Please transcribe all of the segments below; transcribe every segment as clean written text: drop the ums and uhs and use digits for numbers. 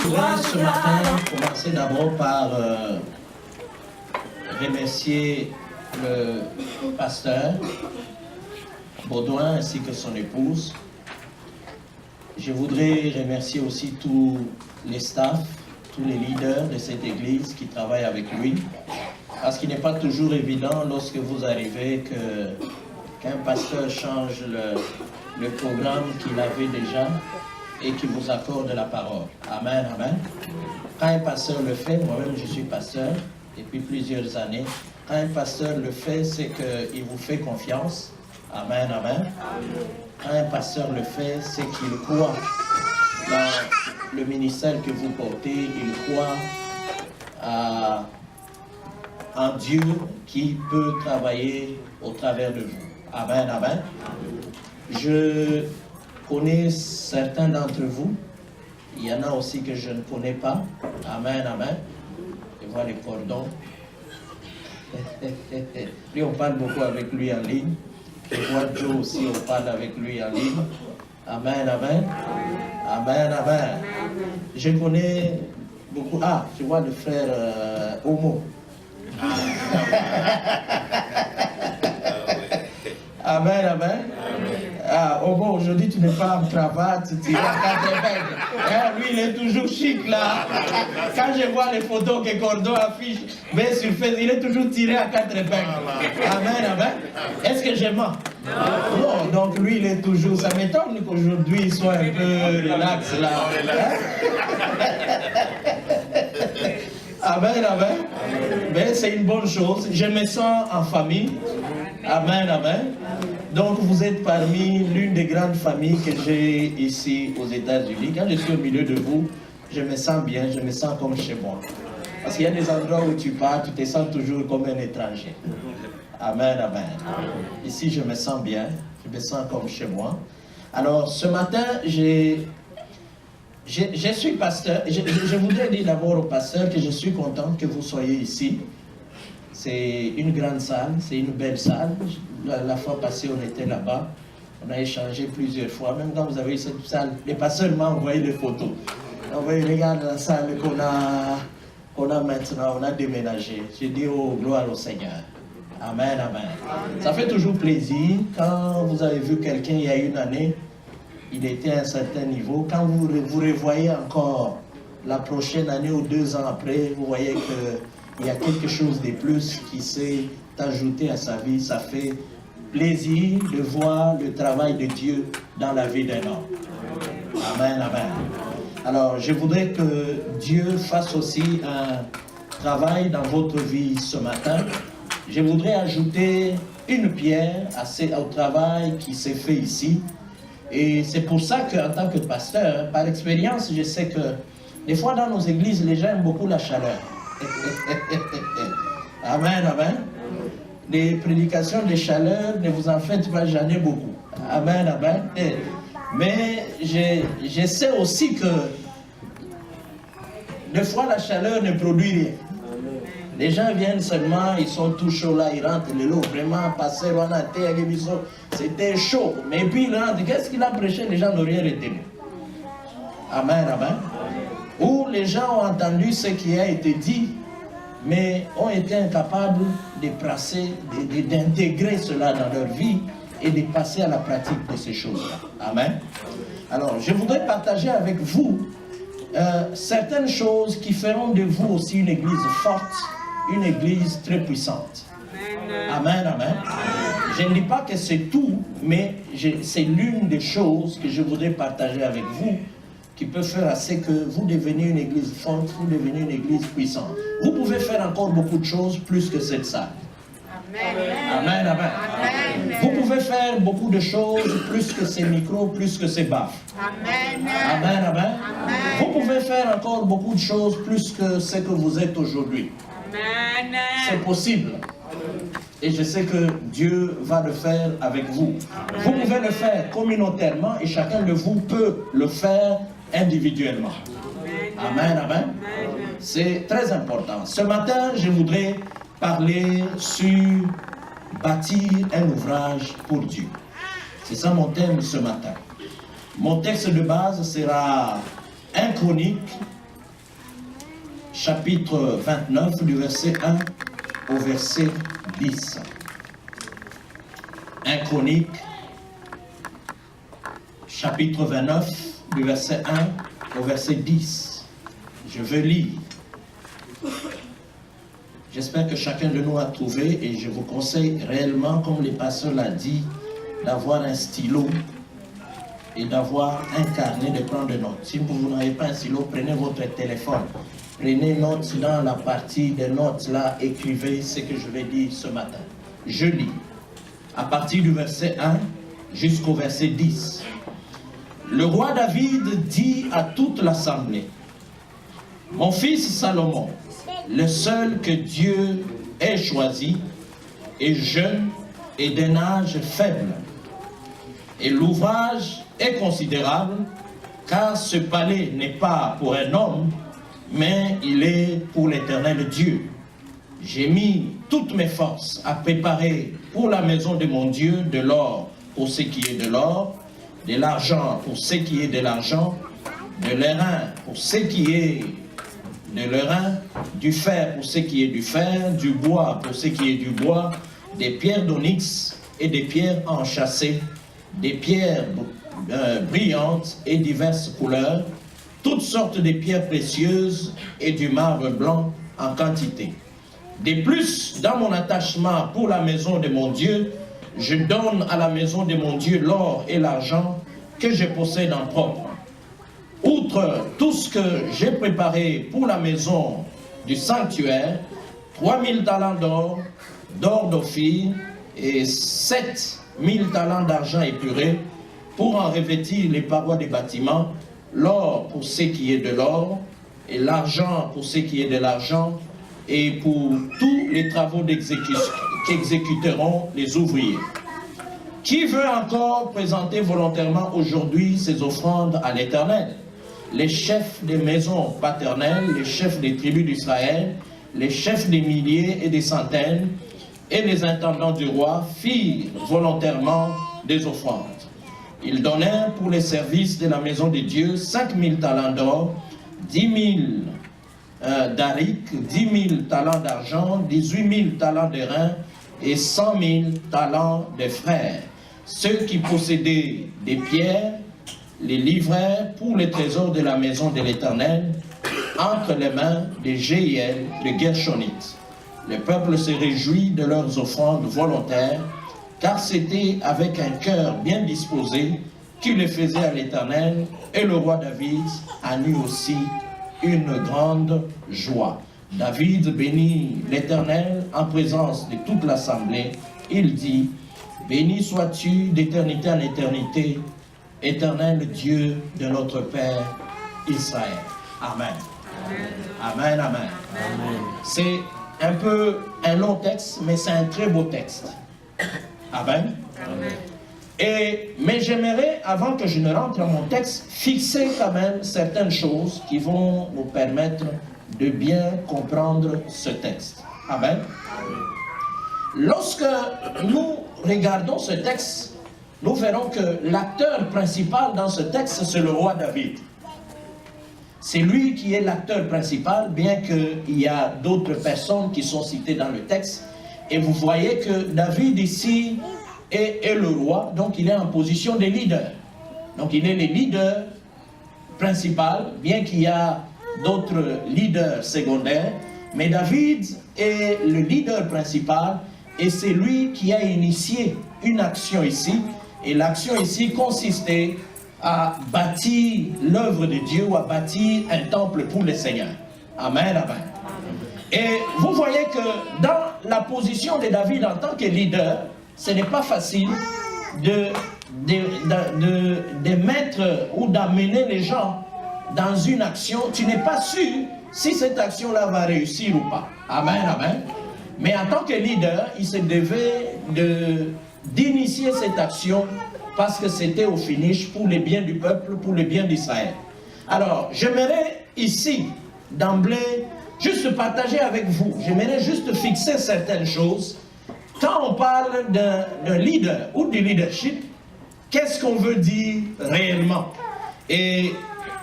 voudrais ce matin commencer d'abord par remercier le pasteur Baudouin ainsi que son épouse. Je voudrais remercier aussi tous les staffs, tous les leaders de cette église qui travaillent avec lui. Parce qu'il n'est pas toujours évident lorsque vous arrivez qu'un pasteur change le programme qu'il avait déjà et qu'il vous accorde la parole. Amen, amen. Quand un pasteur le fait, moi-même je suis pasteur depuis plusieurs années, quand un pasteur le fait, c'est qu'il vous fait confiance. Amen, amen. Quand un pasteur le fait, c'est qu'il croit dans le ministère que vous portez, il croit en Dieu qui peut travailler au travers de vous. Amen, amen. Je connais certains d'entre vous. Il y en a aussi que je ne connais pas. Amen, amen. Je vois les cordons. Lui, on parle beaucoup avec lui en ligne. Je vois Joe aussi, on parle avec lui en ligne. Amen, amen. Amen, amen. Je connais beaucoup. Ah, je vois le frère Homo. Amen, amen. Ah, Homo, aujourd'hui tu n'es pas en cravate, tu es à 4 épingles. Hein, lui, il est toujours chic là. Quand je vois les photos que Cordon affiche, mais sur Facebook, il est toujours tiré à 4 épingles. Amen, amen. Est-ce que j'ai menti? Non, donc lui, il est toujours. Ça m'étonne qu'aujourd'hui il soit un peu relax là. Amen, amen. Mais c'est une bonne chose. Je me sens en famille. Amen, amen. Donc vous êtes parmi l'une des grandes familles que j'ai ici aux États-Unis. Quand je suis au milieu de vous, je me sens bien, je me sens comme chez moi. Parce qu'il y a des endroits où tu pars, tu te sens toujours comme un étranger. Amen, amen. Ici, je me sens bien, je me sens comme chez moi. Alors, ce matin, je suis pasteur. Je voudrais dire d'abord au pasteur que je suis content que vous soyez ici. C'est une grande salle, c'est une belle salle. La fois passée, on était là-bas. On a échangé plusieurs fois. Même quand vous avez eu cette salle, les pasteurs m'ont envoyé des photos. On va regarder la salle qu'on a maintenant, on a déménagé. J'ai dit, oh, gloire au Seigneur. Amen, amen. Ça fait toujours plaisir quand vous avez vu quelqu'un il y a une année, il était à un certain niveau. Quand vous revoyez encore la prochaine année ou 2 ans après, vous voyez qu'il y a quelque chose de plus qui s'est ajouté à sa vie. Ça fait plaisir de voir le travail de Dieu dans la vie d'un homme. Amen, amen. Alors, je voudrais que Dieu fasse aussi un travail dans votre vie ce matin. Je voudrais ajouter une pierre au travail qui s'est fait ici. Et c'est pour ça qu'en tant que pasteur, par expérience, je sais que des fois dans nos églises, les gens aiment beaucoup la chaleur. Amen, amen. Les prédications de chaleur, ne vous en faites pas, j'en ai beaucoup. Amen, amen. Mais je sais aussi que des fois la chaleur ne produit rien. Les gens viennent seulement, ils sont tout chauds là, ils rentrent le lot, vraiment, passer loin à terre, c'était chaud. Mais puis ils rentrent, qu'est-ce qu'il a prêché? Les gens n'ont rien retenu. Amen, amen. Ou les gens ont entendu ce qui a été dit, mais ont été incapables de passer, d'intégrer cela dans leur vie et de passer à la pratique de ces choses-là. Amen. Alors, je voudrais partager avec vous certaines choses qui feront de vous aussi une église forte, une église très puissante. Amen, amen. Je ne dis pas que c'est tout, mais c'est l'une des choses que je voudrais partager avec vous qui peut faire assez que vous deveniez une église forte, vous deveniez une église puissante. Vous pouvez faire encore beaucoup de choses plus que cette salle. Amen, amen. Amen. Vous pouvez faire beaucoup de choses plus que ces micros, plus que ces baffes. Amen. Amen, amen. Vous pouvez faire encore beaucoup de choses plus que ce que vous êtes aujourd'hui. C'est possible. Et je sais que Dieu va le faire avec vous. Vous pouvez le faire communautairement et chacun de vous peut le faire individuellement. Amen, amen. C'est très important. Ce matin, je voudrais parler sur bâtir un ouvrage pour Dieu. C'est ça mon thème ce matin. Mon texte de base sera 1 Chronique, chapitre 29, du verset 1 au verset 10. 1 Chronique, chapitre 29, du verset 1 au verset 10. Je veux lire. J'espère que chacun de nous a trouvé, et je vous conseille réellement, comme les pasteurs l'ont dit, d'avoir un stylo et d'avoir un carnet de prendre notes. Si vous n'avez pas un stylo, prenez votre téléphone. Prenez note dans la partie des notes là, écrivez ce que je vais dire ce matin. Je lis à partir du verset 1 jusqu'au verset 10. Le roi David dit à toute l'assemblée: mon fils Salomon, le seul que Dieu ait choisi, est jeune et d'un âge faible. Et l'ouvrage est considérable, car ce palais n'est pas pour un homme, mais il est pour l'Éternel Dieu. J'ai mis toutes mes forces à préparer pour la maison de mon Dieu de l'or pour ce qui est de l'or, de l'argent pour ce qui est de l'argent, de l'airain pour ce qui est de l'airain, du fer pour ce qui est du fer, du bois pour ce qui est du bois, des pierres d'onyx et des pierres enchâssées, des pierres brillantes et diverses couleurs, toutes sortes de pierres précieuses et du marbre blanc en quantité. De plus, dans mon attachement pour la maison de mon Dieu, je donne à la maison de mon Dieu l'or et l'argent que je possède en propre. Outre tout ce que j'ai préparé pour la maison du sanctuaire, 3000 talents d'or, d'or d'Ophir, et 7000 talents d'argent épuré, pour en revêtir les parois des bâtiments, l'or pour ce qui est de l'or, et l'argent pour ce qui est de l'argent, et pour tous les travaux qu'exécuteront les ouvriers. Qui veut encore présenter volontairement aujourd'hui ses offrandes à l'Éternel? Les chefs des maisons paternelles, les chefs des tribus d'Israël, les chefs des milliers et des centaines, et les intendants du roi firent volontairement des offrandes. Ils donnèrent pour les services de la maison de Dieu 5000 talents d'or, 10 000 d'aric, 10 000 talents d'argent, 18 000 talents d'airain et 100 000 talents de frères. Ceux qui possédaient des pierres les livrèrent pour les trésors de la maison de l'Éternel entre les mains des Jéhiel, de Gershonites. Le peuple se réjouit de leurs offrandes volontaires, car c'était avec un cœur bien disposé qu'ils les faisaient à l'Éternel, et le roi David en eut aussi une grande joie. David bénit l'Éternel en présence de toute l'assemblée. Il dit: béni sois-tu d'éternité en éternité, Éternel Dieu de notre Père Israël. Amen. Amen, amen. Amen. C'est un peu un long texte, mais c'est un très beau texte. Amen. Amen. Mais j'aimerais, avant que je ne rentre dans mon texte, fixer quand même certaines choses qui vont nous permettre de bien comprendre ce texte. Amen. Lorsque nous regardons ce texte, nous verrons que l'acteur principal dans ce texte, c'est le roi David. C'est lui qui est l'acteur principal, bien qu'il y a d'autres personnes qui sont citées dans le texte. Et vous voyez que David ici est le roi, donc il est en position de leader. Donc il est le leader principal, bien qu'il y a d'autres leaders secondaires. Mais David est le leader principal et c'est lui qui a initié une action ici. Et l'action ici consistait à bâtir l'œuvre de Dieu ou à bâtir un temple pour le Seigneur. Amen, amen. Et vous voyez que dans la position de David en tant que leader, ce n'est pas facile de mettre ou d'amener les gens dans une action. Tu n'es pas sûr si cette action-là va réussir ou pas. Amen, amen. Mais en tant que leader, il se devait d'initier cette action parce que c'était au finish pour le bien du peuple, pour le bien d'Israël. Alors, j'aimerais ici, d'emblée, juste partager avec vous, j'aimerais juste fixer certaines choses. Quand on parle d'un leader ou du leadership, qu'est-ce qu'on veut dire réellement? Et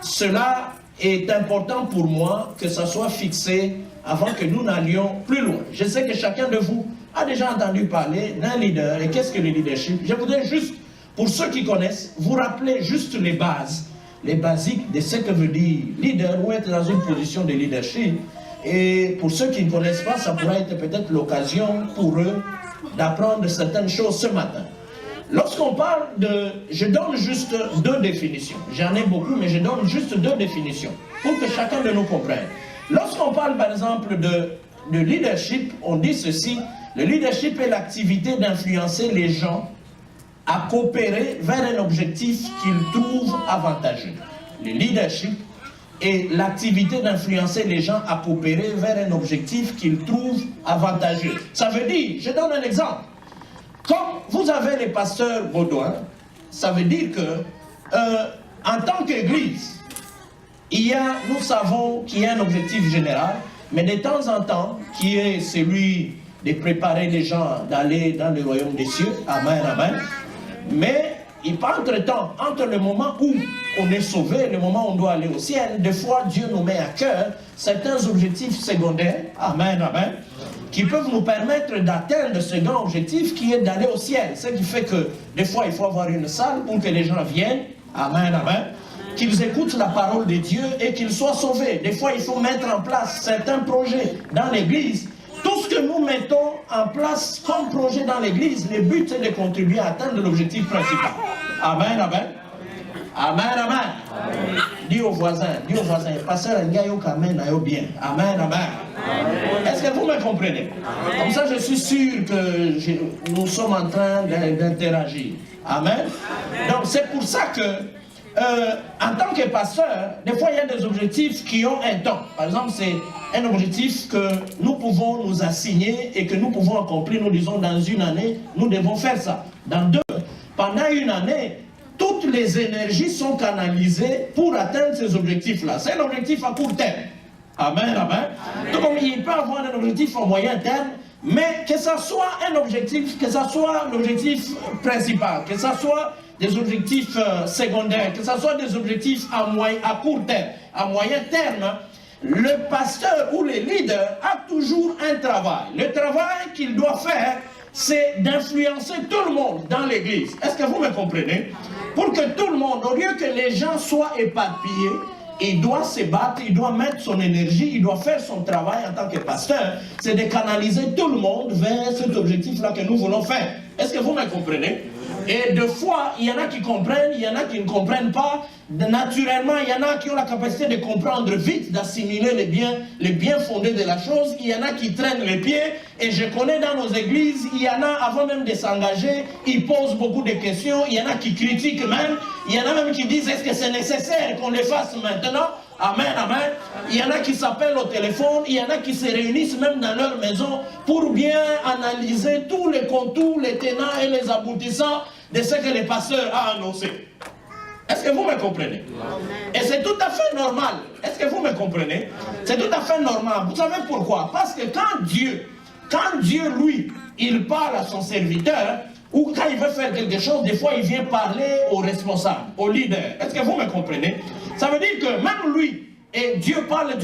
cela est important pour moi que ça soit fixé avant que nous n'allions plus loin. Je sais que chacun de vous a déjà entendu parler d'un leader. Et qu'est-ce que le leadership? Je voudrais juste, pour ceux qui connaissent, vous rappeler juste les bases, les basiques de ce que veut dire leader ou être dans une position de leadership. Et pour ceux qui ne connaissent pas, ça pourrait être peut-être l'occasion pour eux d'apprendre certaines choses ce matin. Lorsqu'on parle de... Je donne juste 2 définitions. J'en ai beaucoup, mais je donne juste 2 définitions pour que chacun de nous comprenne. Lorsqu'on parle, par exemple, de leadership, on dit ceci: le leadership est l'activité d'influencer les gens à coopérer vers un objectif qu'ils trouvent avantageux. Le leadership est l'activité d'influencer les gens à coopérer vers un objectif qu'ils trouvent avantageux. Ça veut dire, je donne un exemple. Comme vous avez les pasteurs Baudouin, ça veut dire que, en tant qu'Église, nous savons qu'il y a un objectif général, mais de temps en temps, qui est celui de préparer les gens d'aller dans le royaume des cieux. Amen, amen. Mais, entre-temps, entre le moment où on est sauvé et le moment où on doit aller au ciel, des fois, Dieu nous met à cœur certains objectifs secondaires. Amen, amen. Qui peuvent nous permettre d'atteindre ce grand objectif qui est d'aller au ciel. Ce qui fait que, des fois, il faut avoir une salle pour que les gens viennent. Amen, amen. Qu'ils écoutent la parole de Dieu et qu'ils soient sauvés. Des fois, il faut mettre en place certains projets dans l'église. Tout ce que nous mettons en place comme projet dans l'église, le but c'est de contribuer à atteindre l'objectif principal. Amen, amen. Amen, amen. Dis au voisin, pasteur Ngayo Kamen ayo bien. Amen, amen. Est-ce que vous me comprenez? Comme ça, je suis sûr que nous sommes en train d'interagir. Amen. Donc, c'est pour ça que en tant que pasteur, des fois il y a des objectifs qui ont un temps. Par exemple, c'est un objectif que nous pouvons nous assigner et que nous pouvons accomplir. Nous disons dans une année, nous devons faire ça. Dans 2, pendant une année, toutes les énergies sont canalisées pour atteindre ces objectifs-là. C'est un objectif à court terme. Amen, amen. Donc il peut avoir un objectif à moyen terme, mais que ça soit un objectif, que ça soit l'objectif principal, que ça soit des objectifs secondaires, que ce soit des objectifs à court terme, à moyen terme, le pasteur ou le leader a toujours un travail. Le travail qu'il doit faire, c'est d'influencer tout le monde dans l'église. Est-ce que vous me comprenez? Pour que tout le monde, au lieu que les gens soient éparpillés, il doit se battre, il doit mettre son énergie, il doit faire son travail en tant que pasteur, c'est de canaliser tout le monde vers cet objectif-là que nous voulons faire. Est-ce que vous me comprenez? Et des fois, il y en a qui comprennent, il y en a qui ne comprennent pas. Naturellement, il y en a qui ont la capacité de comprendre vite, d'assimiler les biens fondés de la chose. Il y en a qui traînent les pieds. Et je connais dans nos églises, il y en a, avant même de s'engager, ils posent beaucoup de questions. Il y en a qui critiquent même. Il y en a même qui disent, est-ce que c'est nécessaire qu'on le fasse maintenant? Amen, amen. Il y en a qui s'appellent au téléphone, il y en a qui se réunissent même dans leur maison pour bien analyser tous les contours, les tenants et les aboutissants de ce que le pasteur a annoncé. Est-ce que vous me comprenez? Et c'est tout à fait normal. Est-ce que vous me comprenez? C'est tout à fait normal. Vous savez pourquoi? Parce que quand Dieu, lui, il parle à son serviteur, ou quand il veut faire quelque chose, des fois il vient parler aux responsables, aux leaders. Est-ce que vous me comprenez? Ça veut dire que même lui, et Dieu parle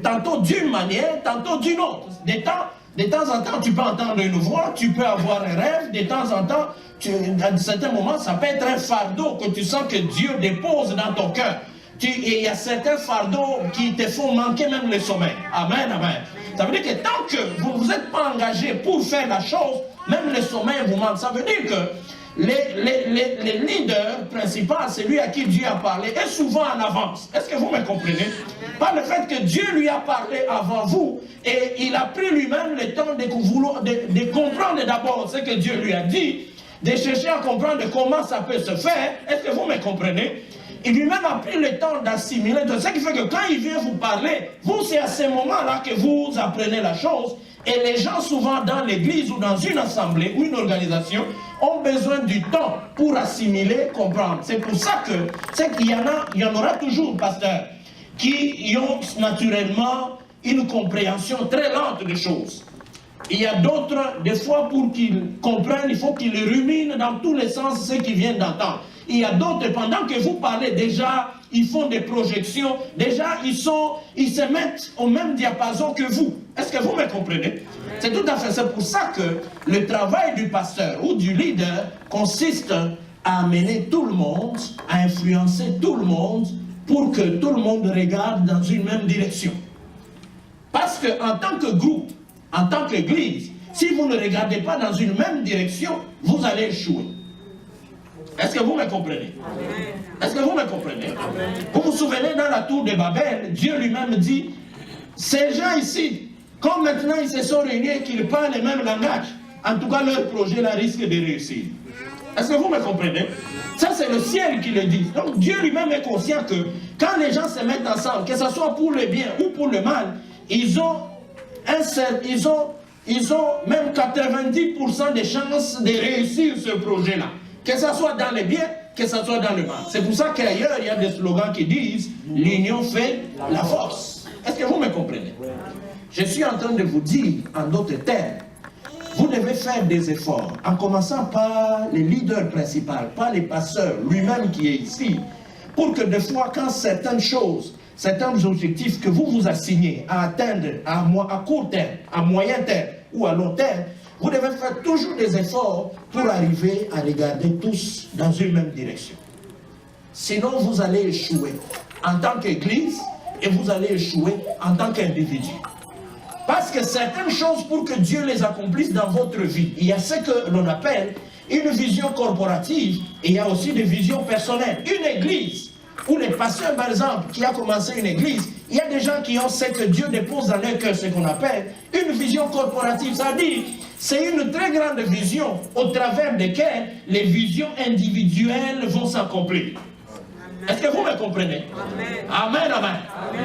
tantôt d'une manière, tantôt d'une autre. De temps en temps, tu peux entendre une voix, tu peux avoir un rêve, de temps en temps, à certains moments, ça peut être un fardeau que tu sens que Dieu dépose dans ton cœur. Et il y a certains fardeaux qui te font manquer même le sommeil. Amen, amen. Ça veut dire que tant que vous ne vous êtes pas engagé pour faire la chose, même le sommeil vous manque. Ça veut dire que les leaders principaux, celui à qui Dieu a parlé, est souvent en avance. Est-ce que vous me comprenez? Par le fait que Dieu lui a parlé avant vous, et il a pris lui-même le temps de comprendre d'abord ce que Dieu lui a dit, de chercher à comprendre comment ça peut se faire. Est-ce que vous me comprenez? Il lui-même a pris le temps d'assimiler, de ce qui fait que quand il vient vous parler, vous, c'est à ce moment-là que vous apprenez la chose. Et les gens, souvent dans l'église ou dans une assemblée ou une organisation, ont besoin du temps pour assimiler, comprendre. C'est pour ça qu'il y en aura toujours, pasteur, qui ont naturellement une compréhension très lente des choses. Il y a d'autres, des fois, pour qu'ils comprennent, il faut qu'ils ruminent dans tous les sens ce qu'ils viennent d'entendre. Il y a d'autres, pendant que vous parlez déjà, ils font des projections. Déjà, ils se mettent au même diapason que vous. Est-ce que vous me comprenez? C'est tout à fait, c'est pour ça que le travail du pasteur ou du leader consiste à amener tout le monde, à influencer tout le monde pour que tout le monde regarde dans une même direction. Parce qu'en tant que groupe, en tant qu'église, si vous ne regardez pas dans une même direction, vous allez échouer. Est-ce que vous me comprenez? Est-ce que vous me comprenez? Vous vous souvenez, dans la tour de Babel, Dieu lui-même dit, ces gens ici, quand maintenant ils se sont réunis et qu'ils parlent le même langage, en tout cas leur projet là risque de réussir. Est-ce que vous me comprenez? Ça c'est le ciel qui le dit. Donc Dieu lui-même est conscient que quand les gens se mettent ensemble, que ce soit pour le bien ou pour le mal, ils ont même 90% de chances de réussir ce projet-là. Que ce soit dans le bien, que ce soit dans le mal. C'est pour ça qu'ailleurs, il y a des slogans qui disent « L'union fait la force ». Est-ce que vous me comprenez? Je suis en train de vous dire, en d'autres termes, vous devez faire des efforts, en commençant par les leaders principaux, par les pasteurs, lui-même qui est ici, pour que des fois, quand certaines choses, certains objectifs que vous vous assignez à atteindre à court terme, à moyen terme ou à long terme, vous devez faire toujours des efforts pour arriver à regarder tous dans une même direction. Sinon, vous allez échouer en tant qu'église et vous allez échouer en tant qu'individu. Parce que certaines choses, pour que Dieu les accomplisse dans votre vie, il y a ce que l'on appelle une vision corporative et il y a aussi des visions personnelles. Une église, où les pasteurs, par exemple, qui a commencé une église, il y a des gens qui ont ce que Dieu dépose dans leur cœur, ce qu'on appelle une vision corporative. C'est-à-dire, c'est une très grande vision au travers de laquelle les visions individuelles vont s'accomplir. Est-ce que vous me comprenez? Amen, amen.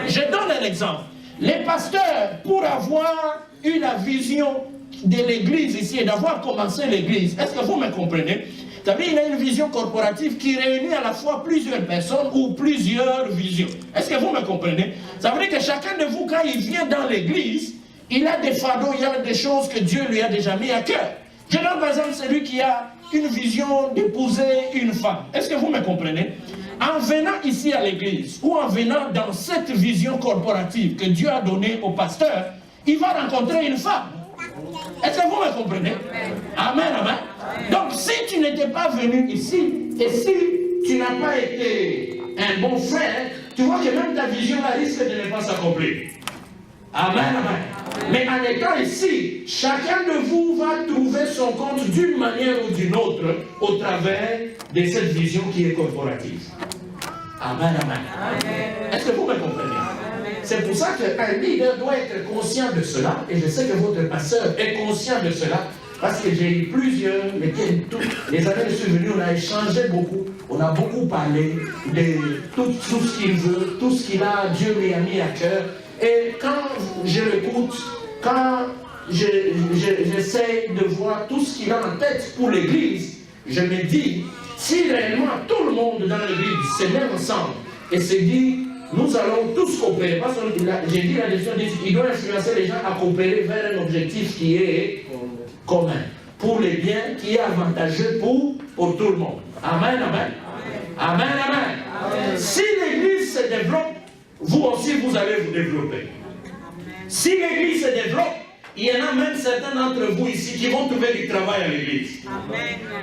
Je donne un exemple. Les pasteurs, pour avoir eu la vision de l'église ici et d'avoir commencé l'église, est-ce que vous me comprenez? C'est-à-dire, il a une vision corporative qui réunit à la fois plusieurs personnes ou plusieurs visions. Est-ce que vous me comprenez? Ça veut dire que chacun de vous, quand il vient dans l'église, il a des fardeaux, il y a des choses que Dieu lui a déjà mis à cœur. Je donne par exemple celui qui a une vision d'épouser une femme. Est-ce que vous me comprenez? En venant ici à l'église, ou en venant dans cette vision corporative que Dieu a donnée au pasteur, il va rencontrer une femme. Est-ce que vous me comprenez? Amen, amen. Donc si tu n'étais pas venu ici, et si tu n'as pas été un bon frère, tu vois que même ta vision risque de ne pas s'accomplir. Amen, amen. Mais en étant ici, chacun de vous va trouver son compte d'une manière ou d'une autre au travers de cette vision qui est corporative. Amen, amen. Est-ce que vous me comprenez? C'est pour ça qu'un leader doit être conscient de cela, et je sais que votre pasteur est conscient de cela, parce que j'ai eu plusieurs, les années de souvenir, on a échangé beaucoup, on a beaucoup parlé de tout ce qu'il veut, tout ce qu'il a, Dieu lui a mis à cœur. Et quand je l'écoute, quand j'essaie de voir tout ce qu'il a en tête pour l'église, je me dis, si réellement tout le monde dans l'église se met ensemble et se dit, nous allons tous coopérer, parce que j'ai dit la leçon, il doit influencer les gens à coopérer vers un objectif qui est commun, pour les biens, qui est avantageux pour tout le monde. Amen, amen. Amen, amen. Si l'église se développe, vous aussi vous allez vous développer. Si l'église se développe, il y en a même certains d'entre vous ici qui vont trouver du travail à l'église.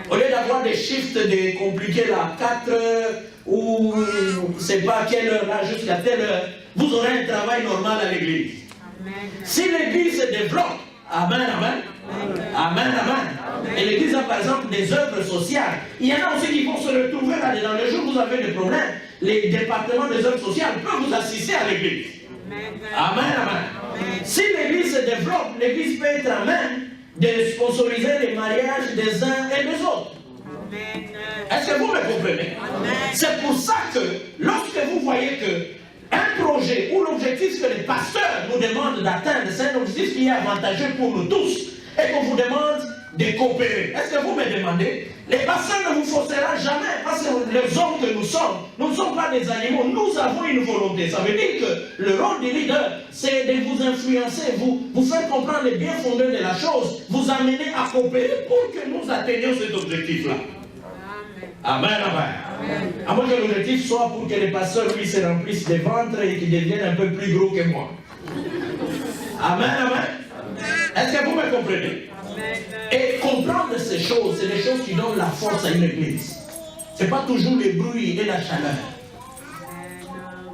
Au lieu d'avoir des shifts compliqués là, 4 heures, ou je ne sais pas à quelle heure là, jusqu'à telle heure, vous aurez un travail normal à l'église. Si l'église se développe, amen, amen. Amen, amen. Et l'église a par exemple des œuvres sociales. Il y en a aussi qui vont se retrouver là-dedans. Le jour où vous avez des problèmes, les départements des œuvres sociales peuvent vous assister à l'église. Amen, amen. Si l'église se développe, l'église peut être à même de sponsoriser les mariages des uns et des autres. Est-ce que vous me comprenez? C'est pour ça que lorsque vous voyez que un projet ou l'objectif que les pasteurs nous demandent d'atteindre, c'est un objectif qui est avantageux pour nous tous et qu'on vous demande de coopérer. Est-ce que vous me demandez? Les pasteurs ne vous forceront jamais, parce que les hommes que nous ne sommes pas des animaux, nous avons une volonté. Ça veut dire que le rôle du leader, c'est de vous influencer, vous faire comprendre les bien fondés de la chose, vous amener à coopérer pour que nous atteignions cet objectif-là. Amen, amen. À moins que l'objectif soit pour que les pasteurs, lui, se remplissent des ventres et qu'ils deviennent un peu plus gros que moi. Amen, amen. Est-ce que vous me comprenez? Et comprendre ces choses, c'est des choses qui donnent la force à une église. Ce n'est pas toujours les bruits et la chaleur.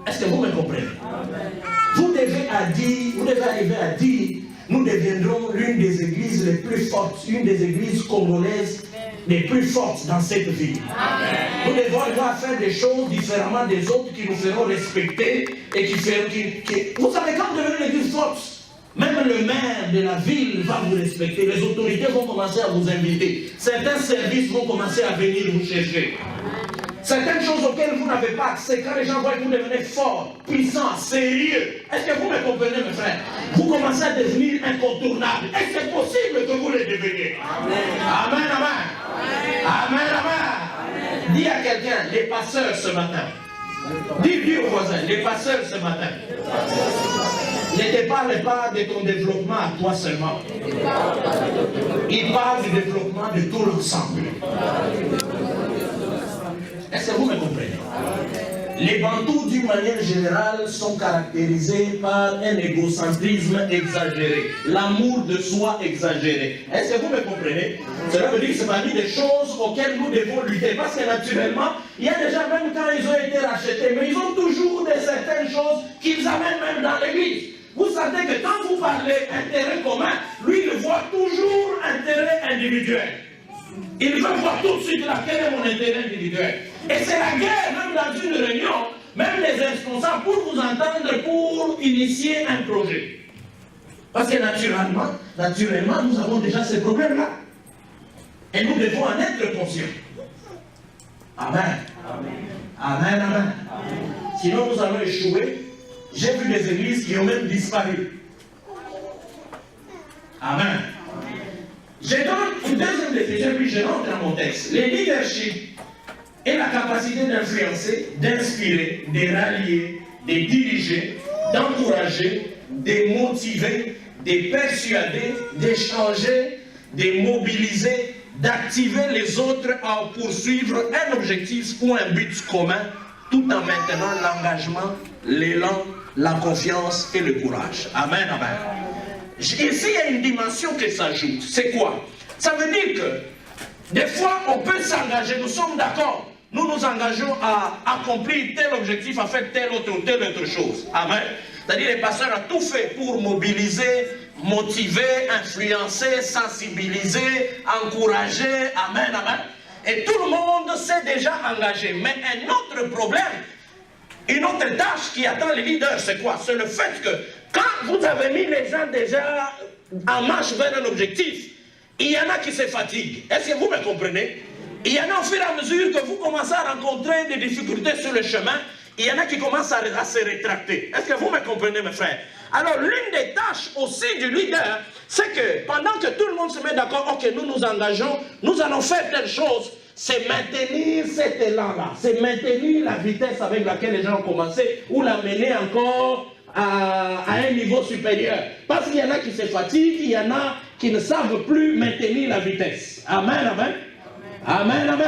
Est-ce que vous me comprenez? Vous devez arriver à dire, nous deviendrons l'une des églises les plus fortes, une des églises congolaises les plus fortes dans cette ville. Nous devons avoir faire des choses différemment des autres qui nous feront respecter et qui feront... Vous savez, quand vous devenez une église forte, même le maire de la ville va vous respecter, les autorités vont commencer à vous inviter, certains services vont commencer à venir vous chercher. Certaines choses auxquelles vous n'avez pas accès, quand les gens voient que vous devenez fort, puissant, sérieux, est-ce que vous me comprenez, mes frères? Vous commencez à devenir incontournable. Est-ce que c'est possible que vous le deveniez? Amen, amen. Amen, amen. Dis à quelqu'un, les pasteurs ce matin. Dis au voisin, les pasteurs ce matin. Ne te parle pas de ton développement à toi seulement. Il parle du développement de tout l'ensemble. Est-ce que vous me comprenez? Les Bantous, d'une manière générale, sont caractérisés par un égocentrisme exagéré, l'amour de soi exagéré. Est-ce que vous me comprenez? Cela veut dire que c'est parmi des choses auxquelles nous devons lutter, parce que naturellement, il y a déjà, même quand ils ont été rachetés, mais ils ont toujours certaines choses qu'ils amènent même dans l'église. Vous savez que quand vous parlez intérêt commun, lui, il voit toujours intérêt individuel. Il veut voir tout de suite là, quel est mon intérêt individuel. Et c'est la guerre, même dans une réunion, même les responsables, pour vous entendre, pour initier un projet. Parce que naturellement, nous avons déjà ces problèmes-là. Et nous devons en être conscients. Amen. Amen, amen. Sinon, nous allons échouer. J'ai vu des églises qui ont même disparu. Amen. Je donne une deuxième définition, puis je rentre dans mon texte. Le leadership est la capacité d'influencer, d'inspirer, de rallier, de diriger, d'encourager, de motiver, de persuader, d'échanger, de mobiliser, d'activer les autres à poursuivre un objectif ou un but commun, tout en maintenant l'engagement, l'élan, la confiance et le courage. Amen, amen. Ici, il y a une dimension qui s'ajoute. C'est quoi? Ça veut dire que des fois, on peut s'engager, nous sommes d'accord. Nous nous engageons à accomplir tel objectif, à faire telle autre chose. Amen. C'est-à-dire les pasteurs ont tout fait pour mobiliser, motiver, influencer, sensibiliser, encourager. Amen, amen. Et tout le monde s'est déjà engagé. Mais un autre problème, une autre tâche qui attend les leaders, c'est quoi? C'est le fait que quand vous avez mis les gens déjà en marche vers un objectif, il y en a qui se fatiguent. Est-ce que vous me comprenez? Il y en a au fur et à mesure que vous commencez à rencontrer des difficultés sur le chemin, il y en a qui commencent à se rétracter. Est-ce que vous me comprenez, mes frères? Alors, l'une des tâches aussi du leader, c'est que pendant que tout le monde se met d'accord, ok, nous nous engageons, nous allons faire telle chose, c'est maintenir cet élan-là, c'est maintenir la vitesse avec laquelle les gens ont commencé, ou l'amener encore à un niveau supérieur. Parce qu'il y en a qui se fatiguent, il y en a qui ne savent plus maintenir la vitesse. Amen, amen. Amen, amen.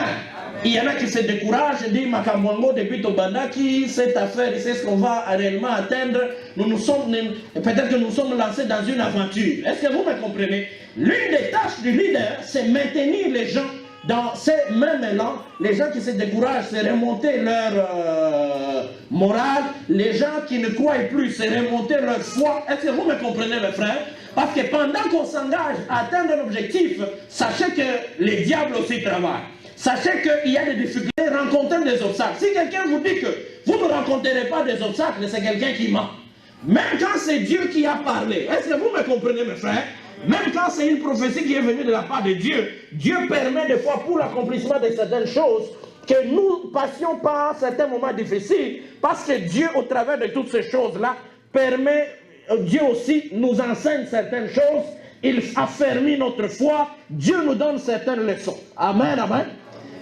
Il y en a qui se découragent et disent Makamwango depuis Tobandaki, cette affaire, c'est ce qu'on va réellement atteindre. Peut-être que nous sommes lancés dans une aventure. Est-ce que vous me comprenez? L'une des tâches du leader, c'est maintenir les gens dans ces mêmes élans. Les gens qui se découragent, c'est remonter leur morale. Les gens qui ne croient plus, c'est remonter leur foi. Est-ce que vous me comprenez, mes frères? Parce que pendant qu'on s'engage à atteindre un objectif, sachez que les diables aussi travaillent. Sachez qu'il y a des difficultés, rencontrer des obstacles. Si quelqu'un vous dit que vous ne rencontrerez pas des obstacles, c'est quelqu'un qui ment. Même quand c'est Dieu qui a parlé. Est-ce que vous me comprenez, mes frères? Même quand c'est une prophétie qui est venue de la part de Dieu, Dieu permet des fois pour l'accomplissement de certaines choses que nous passions par certains moments difficiles, parce que Dieu, au travers de toutes ces choses-là, permet, Dieu aussi nous enseigne certaines choses, il affermit notre foi, Dieu nous donne certaines leçons. Amen, amen.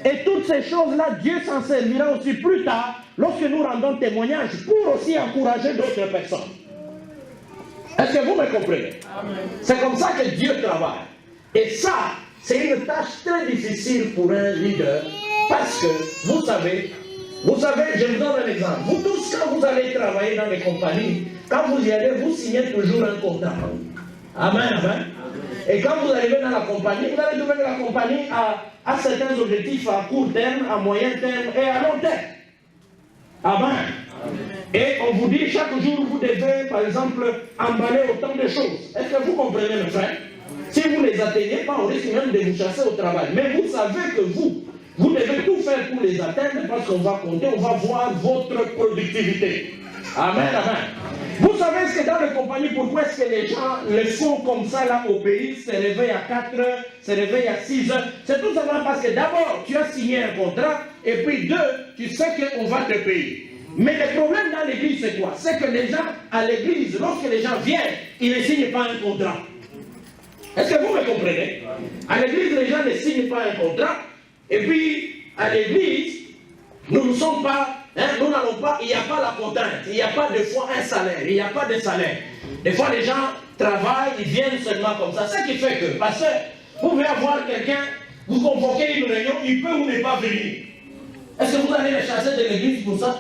Et toutes ces choses-là, Dieu s'en servira aussi plus tard, lorsque nous rendons témoignage, pour aussi encourager d'autres personnes. Est-ce que vous me comprenez? C'est comme ça que Dieu travaille. Et ça, c'est une tâche très difficile pour un leader. Parce que, vous savez, je vous donne un exemple. Vous tous, quand vous allez travailler dans les compagnies, quand vous y allez, vous signez toujours un contrat. Amen, amen. Et quand vous arrivez dans la compagnie, vous allez trouver que la compagnie a certains objectifs à court terme, à moyen terme et à long terme. Amen. Et on vous dit chaque jour, vous devez, par exemple, emballer autant de choses. Est-ce que vous comprenez, mes frères? Si vous ne les atteignez pas, on risque même de vous chasser au travail. Mais vous savez que vous devez tout faire pour les atteindre parce qu'on va compter, on va voir votre productivité. Amen, amen. Vous savez ce que dans les compagnies, pourquoi est-ce que les gens le font comme ça là au pays, se réveillent à 4 heures, se réveillent à 6 heures? C'est tout simplement parce que d'abord, tu as signé un contrat, et puis deux, tu sais qu'on va te payer. Mais le problème dans l'église, c'est quoi? C'est que les gens, à l'église, lorsque les gens viennent, ils ne signent pas un contrat. Est-ce que vous me comprenez? À l'église, les gens ne signent pas un contrat, et puis à l'église, nous ne sommes pas, nous n'allons pas, il n'y a pas la contrainte, il n'y a pas de fois un salaire, il n'y a pas de salaire. Des fois, les gens travaillent, ils viennent seulement comme ça. Ce qui fait que, parce que vous pouvez avoir quelqu'un, vous convoquez une réunion, il peut ou ne pas venir. Est-ce que vous allez les chasser de l'église pour ça?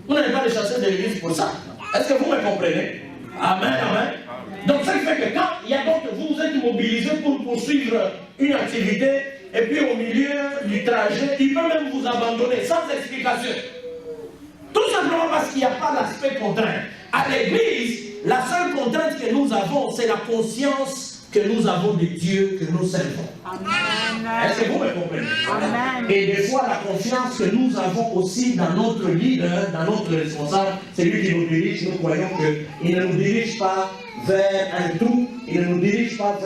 Vous n'allez pas les chasser de l'église pour ça. Est-ce que vous me comprenez? Amen, amen. Donc, ça fait que quand il y a d'autres, vous êtes mobilisés pour poursuivre une activité, et puis au milieu du trajet, il peut même vous abandonner sans explication. Tout simplement parce qu'il n'y a pas l'aspect contraint. À l'église, la seule contrainte que nous avons, c'est la conscience que nous avons de Dieu que nous servons. Est-ce que vous me comprenez? Amen. Et des fois, la confiance que nous avons aussi dans notre leader, dans notre responsable, c'est lui qui nous dirige. Nous croyons qu'il ne nous dirige pas vers un trou, il ne nous dirige pas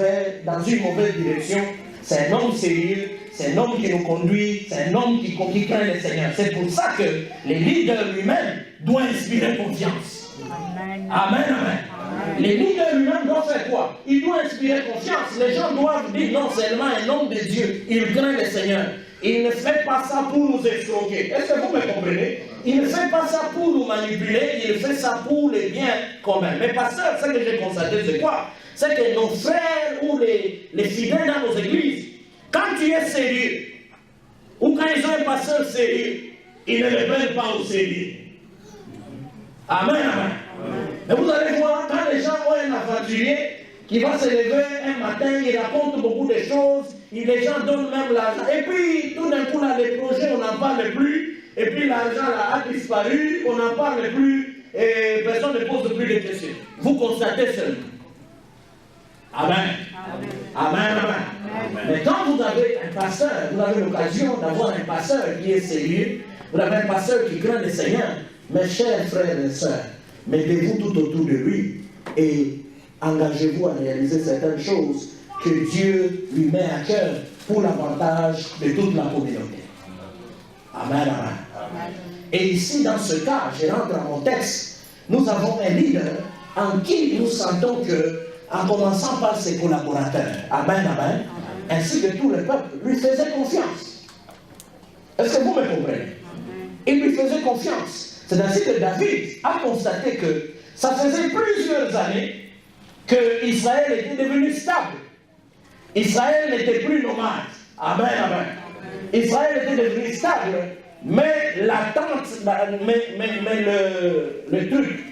dans une mauvaise direction. C'est un homme sérieux, c'est un homme qui nous conduit, c'est un homme qui craint le Seigneur. C'est pour ça que le leader lui-même doit inspirer confiance. Amen. Amen, amen. Le leader lui-même doit faire quoi? Il doit inspirer confiance. Les gens doivent dire non seulement un homme de Dieu, il craint le Seigneur. Il ne fait pas ça pour nous escroquer. Est-ce que vous me comprenez? Il ne fait pas ça pour nous manipuler, il fait ça pour les biens communs. Mais pasteur, ce que j'ai constaté, c'est quoi? C'est que nos frères ou les fidèles dans nos églises, quand tu es sérieux, ou quand ils ont un pasteur sérieux, ils ne le prennent pas au sérieux. Amen, amen. Mais vous allez voir, quand les gens ont un aventurier qui va se lever un matin, il raconte beaucoup de choses, les gens donnent même l'argent, et puis tout d'un coup, là, les projets, on n'en parle plus, et puis l'argent là, a disparu, on n'en parle plus, et personne ne pose plus de questions. Vous constatez seulement. Amen. Amen, amen. Mais quand vous avez un pasteur, vous avez l'occasion d'avoir un pasteur qui est sérieux, vous avez un pasteur qui craint le Seigneur, mes chers frères et sœurs, mettez-vous tout autour de lui et engagez-vous à réaliser certaines choses que Dieu lui met à cœur pour l'avantage de toute la communauté. Amen, amen. Et ici, dans ce cas, je rentre dans mon texte, nous avons un leader en qui nous sentons que, en commençant par ses collaborateurs, amen, amen, ainsi que tout le peuple, lui faisait confiance. Est-ce que vous me comprenez? Il lui faisait confiance. C'est ainsi que David a constaté que ça faisait plusieurs années que Israël était devenu stable. Israël n'était plus nomade. Amen, amen. Israël était devenu stable, mais l'attente, mais le truc,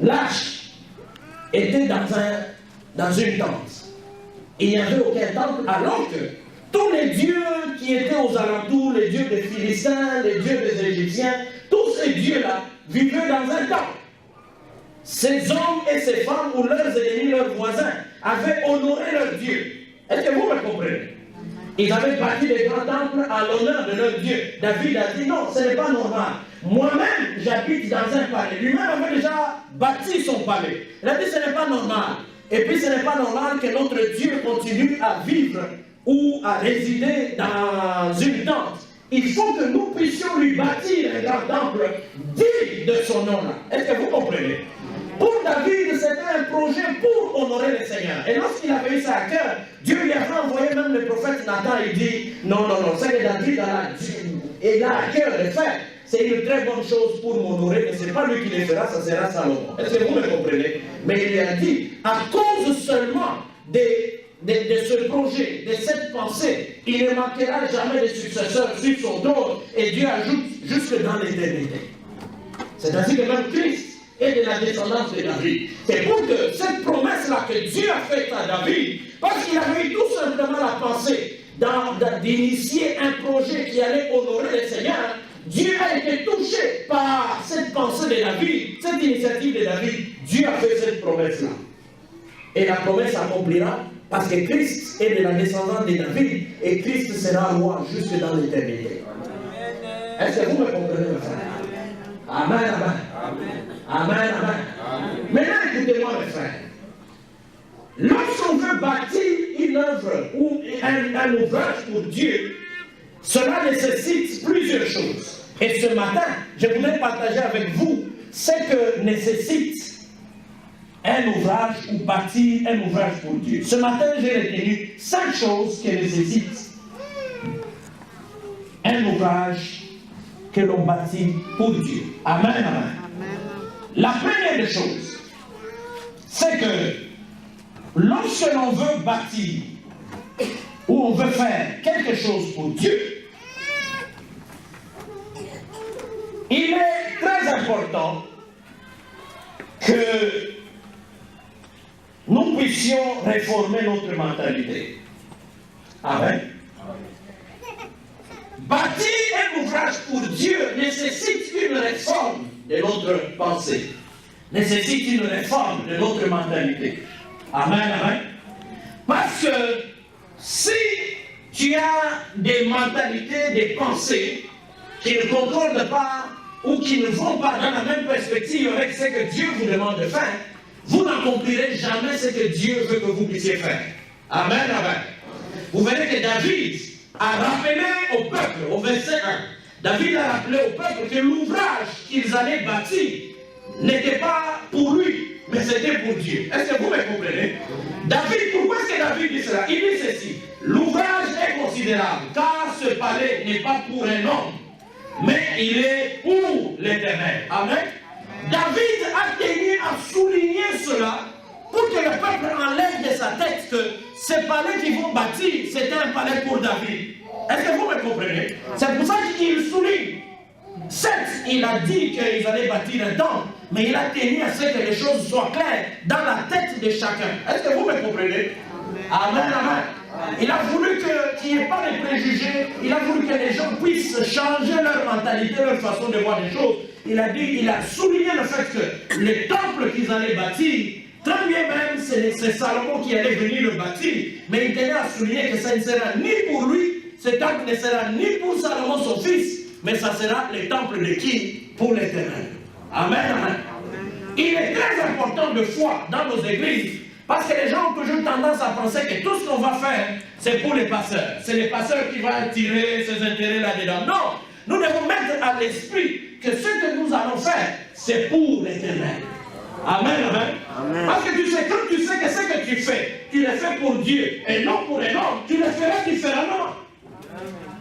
l'arche était dans une tente. Il n'y avait aucun temple, alors que tous les dieux qui étaient aux alentours, les dieux des Philistins, les dieux des Égyptiens, tous ces dieux-là vivaient dans un temple. Ces hommes et ces femmes, ou leurs ennemis, leurs voisins, avaient honoré leur Dieu. Est-ce que vous me comprenez? Ils avaient bâti des grands temples à l'honneur de leur Dieu. David a dit non, ce n'est pas normal. Moi-même, j'habite dans un palais. Lui-même avait déjà bâti son palais. Il a dit ce n'est pas normal. Et puis ce n'est pas normal que notre Dieu continue à vivre ou à résider dans une tente. Il faut que nous puissions lui bâtir un grand temple digne de son nom-là. Est-ce que vous comprenez? Pour David, c'était un projet pour honorer le Seigneur. Et lorsqu'il avait eu ça à cœur, Dieu lui avait envoyé même le prophète Nathan. Il dit, non, ce que David a à cœur de faire, c'est une très bonne chose pour m'honorer, mais ce n'est pas lui qui le fera, ça sera Salomon. Est-ce que vous me comprenez? Mais il lui a dit, à cause seulement de de ce projet, de cette pensée, il ne manquera jamais de successeurs sur son dos, et Dieu ajoute jusque dans l'éternité. C'est ainsi que même Christ est de la descendance de David. C'est pour que cette promesse-là que Dieu a faite à David, parce qu'il avait eu tout simplement la pensée d'initier un projet qui allait honorer le Seigneur, Dieu a été touché par cette pensée de David, cette initiative de David. Dieu a fait cette promesse-là. Et la promesse s'accomplira parce que Christ est de la descendance de David et Christ sera roi jusque dans l'éternité. Est-ce que vous me comprenez, mes frères? Amen, amen. Amen, amen. Maintenant, écoutez-moi, mes frères. Lorsqu'on veut bâtir une œuvre ou un ouvrage pour Dieu, cela nécessite plusieurs choses. Et ce matin, je voudrais partager avec vous ce que nécessite un ouvrage ou bâtir un ouvrage pour Dieu. Ce matin, j'ai retenu 5 choses qui nécessitent un ouvrage que l'on bâtit pour Dieu. Amen, amen. La première des choses, c'est que lorsque l'on veut bâtir ou on veut faire quelque chose pour Dieu, il est très important que nous puissions réformer notre mentalité. Amen. Bâtir un ouvrage pour Dieu nécessite une réforme de notre pensée, nécessite une réforme de notre mentalité. Amen, amen. Parce que si tu as des mentalités, des pensées qui ne concordent pas ou qui ne vont pas dans la même perspective avec ce que Dieu vous demande de faire, vous n'accomplirez jamais ce que Dieu veut que vous puissiez faire. Amen, amen. Vous verrez que David a rappelé au peuple, au verset 1, David a rappelé au peuple que l'ouvrage qu'ils allaient bâtir n'était pas pour lui, mais c'était pour Dieu. Est-ce que vous me comprenez? David, pourquoi est-ce que David dit cela? Il dit ceci: l'ouvrage est considérable, car ce palais n'est pas pour un homme, mais il est pour l'Éternel. Amen. David a tenu à souligner cela pour que le peuple enlève de sa tête que ces palais qu'ils vont bâtir, c'était un palais pour David. Est-ce que vous me comprenez? C'est pour ça qu'il souligne. Certes, il a dit qu'ils allaient bâtir un temple, mais il a tenu à ce que les choses soient claires dans la tête de chacun. Est-ce que vous me comprenez? Amen, amen. Il a voulu qu'il n'y ait pas de préjugés, il a voulu que les gens puissent changer leur mentalité, leur façon de voir les choses. Il a souligné le fait que le temple qu'ils allaient bâtir, très bien même, c'est Salomon qui allait venir le bâtir, mais il tenait à souligner que ça ne sera ni pour lui, ce temple ne sera ni pour Salomon son fils, mais ça sera le temple de qui? Pour l'Éternel. Amen, amen. Il est très important de foi dans nos églises, parce que les gens ont toujours tendance à penser que tout ce qu'on va faire, c'est pour les pasteurs. C'est les pasteurs qui vont tirer ses intérêts là-dedans. Non, nous devons mettre à l'esprit que ce que nous allons faire, c'est pour l'Éternel. Amen, amen, amen. Parce que tu sais, quand tu sais que ce que tu fais, tu le fais pour Dieu et non pour un homme, tu le feras différemment.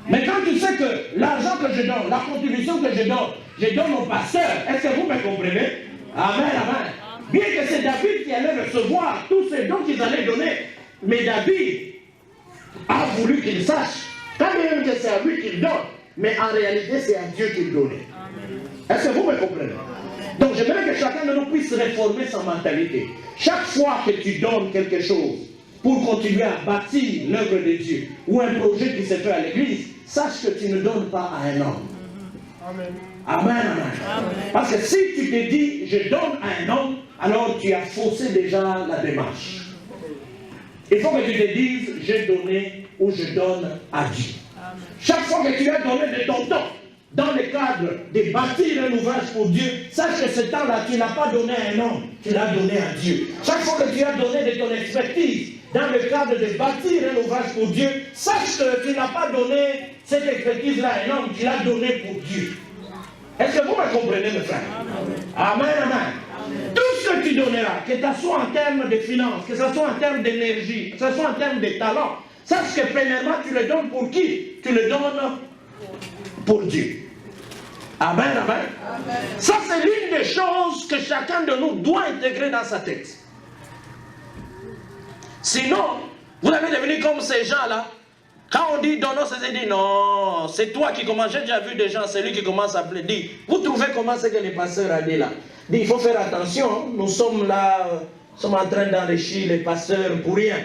Mais quand tu sais que l'argent que je donne, la contribution que je donne au pasteur, est-ce que vous me comprenez? Amen, amen. Bien que c'est David qui allait recevoir tous ces dons qu'ils allaient donner, mais David a voulu qu'il sache, quand même que c'est à lui qu'il donne, mais en réalité c'est à Dieu qu'il donnait. Est-ce que vous me comprenez? Donc j'aimerais que chacun de nous puisse réformer sa mentalité. Chaque fois que tu donnes quelque chose pour continuer à bâtir l'œuvre de Dieu ou un projet qui se fait à l'église, sache que tu ne donnes pas à un homme. Amen. Amen, amen. Amen. Parce que si tu te dis je donne à un homme, alors tu as faussé déjà la démarche. Il faut que tu te dises j'ai donné ou je donne à Dieu. Amen. Chaque fois que tu as donné de ton temps dans le cadre de bâtir un ouvrage pour Dieu, sache que ce temps-là, tu n'as pas donné à un homme, tu l'as donné à Dieu. Chaque fois que tu as donné de ton expertise dans le cadre de bâtir un ouvrage pour Dieu, sache que tu n'as pas donné cette expertise-là à un homme, tu l'as donné pour Dieu. Est-ce que vous me comprenez, mes frères? Amen, amen. Tout ce que tu donneras, que ce soit en termes de finances, que ce soit en termes d'énergie, que ce soit en termes de talent, sache que premièrement, tu le donnes pour qui? Tu le donnes pour Dieu. Amen, amen. Amen. Ça, c'est l'une des choses que chacun de nous doit intégrer dans sa tête. Sinon, Vous allez devenir comme ces gens-là. Quand on dit donnons, c'est dit non, c'est toi qui commences. J'ai déjà vu des gens, c'est lui qui commence à appeler. Dit, vous trouvez comment c'est que les pasteurs a dit là? Dit, il faut faire attention, nous sommes là, nous sommes en train d'enrichir les pasteurs pour rien.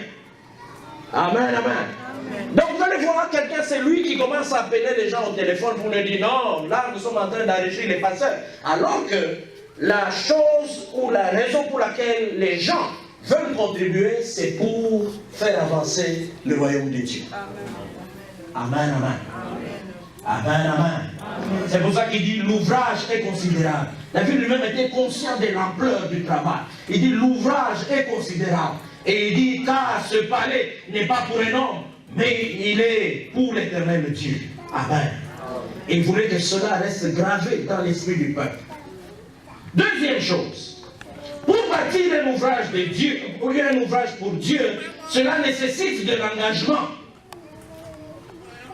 Amen, amen. Donc vous allez voir quelqu'un, c'est lui qui commence à appeler les gens au téléphone pour nous dire non, là nous sommes en train d'enrichir les pasteurs. Alors que la chose ou la raison pour laquelle les gens veulent contribuer, c'est pour faire avancer le royaume de Dieu. Amen, amen. Amen, amen. C'est pour ça qu'il dit l'ouvrage est considérable. David lui-même était conscient de l'ampleur du travail. Il dit l'ouvrage est considérable. Et il dit car ce palais n'est pas pour un homme, mais il est pour l'Éternel Dieu. Amen. Et il voulait que cela reste gravé dans l'esprit du peuple. Deuxième chose, pour bâtir un ouvrage de Dieu, pour un ouvrage pour Dieu, cela nécessite de l'engagement.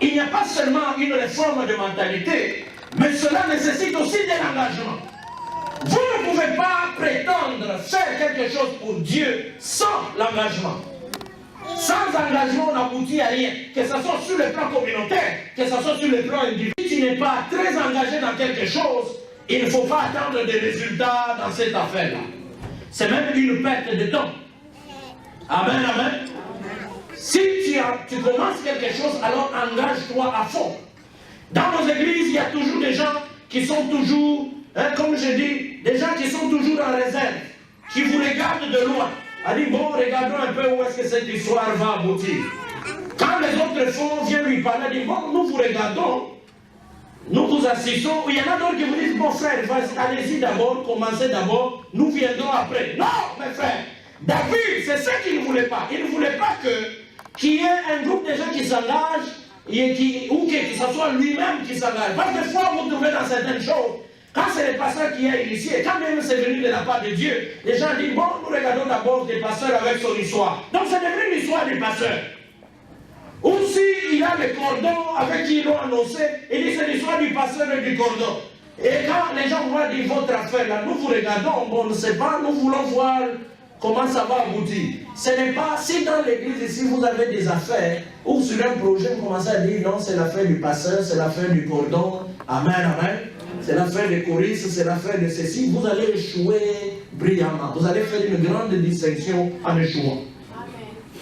Il n'y a pas seulement une réforme de mentalité, mais cela nécessite aussi de l'engagement. Vous ne pouvez pas prétendre faire quelque chose pour Dieu sans l'engagement. Sans engagement, on n'aboutit à rien. Que ce soit sur le plan communautaire, que ce soit sur le plan individuel. Si tu n'es pas très engagé dans quelque chose, il ne faut pas attendre des résultats dans cette affaire-là. C'est même une perte de temps. Amen, amen. Si tu commences quelque chose, alors engage-toi à fond. Dans nos églises, il y a toujours des gens qui sont toujours, comme je dis, des gens qui sont toujours en réserve, qui vous regardent de loin. Elle dit, bon, regardons un peu où est-ce que cette histoire va aboutir. Quand les autres font, viennent lui parler, elle dit, bon, nous vous regardons, nous vous assistons. Il y en a d'autres qui vous disent, bon frère, allez-y d'abord, commencez d'abord, nous viendrons après. Non, mes frères, David, c'est ça qu'il ne voulait pas. Il ne voulait pas qu'il y ait un groupe de gens qui s'engagent, ou que ce soit lui-même qui s'engage. Parce que des fois, vous trouvez dans certaines choses, quand c'est le pasteur qui a initié, quand même c'est venu de la part de Dieu, les gens disent, bon, nous regardons d'abord des pasteurs avec son histoire. Donc c'est devenu l'histoire du pasteur. Ou s'il a le cordon avec qui ils l'ont annoncé, il dit c'est l'histoire du pasteur et du cordon. Et quand les gens vont dire votre affaire là, nous vous regardons, bon, on ne sait pas, nous voulons voir comment ça va aboutir. Ce n'est pas, si dans l'église ici vous avez des affaires, ou sur un projet, vous commencez à dire non, c'est l'affaire du pasteur, c'est l'affaire du cordon, amen, amen. C'est l'affaire des choristes, c'est l'affaire de ceci, vous allez échouer brillamment. Vous allez faire une grande distinction en échouant.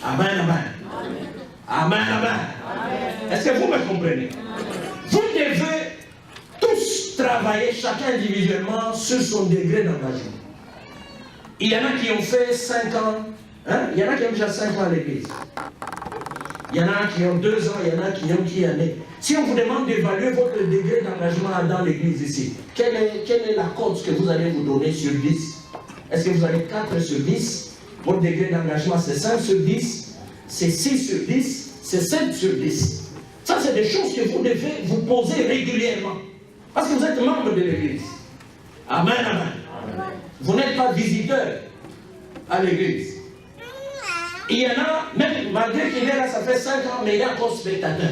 Amen, amen. Amen, amen. Est-ce que vous me comprenez? Vous devez tous travailler, chacun individuellement, sur son degré d'engagement. Il y en a qui ont fait 5 ans, il y en a qui ont déjà 5 ans à l'église. Il y en a qui ont 2 ans, il y en a qui ont qui années. Si on vous demande d'évaluer votre degré d'engagement dans l'église ici, quelle est la cote que vous allez vous donner sur 10? Est-ce que vous avez 4 sur 10? Votre degré d'engagement c'est 5 sur 10, c'est 6 sur 10, c'est 7 sur 10. Ça c'est des choses que vous devez vous poser régulièrement. Parce que vous êtes membre de l'église. Amen, amen. Vous n'êtes pas visiteur à l'église. Il y en a, même malgré qu'il est là, ça fait 5 ans, mais il est encore spectateur.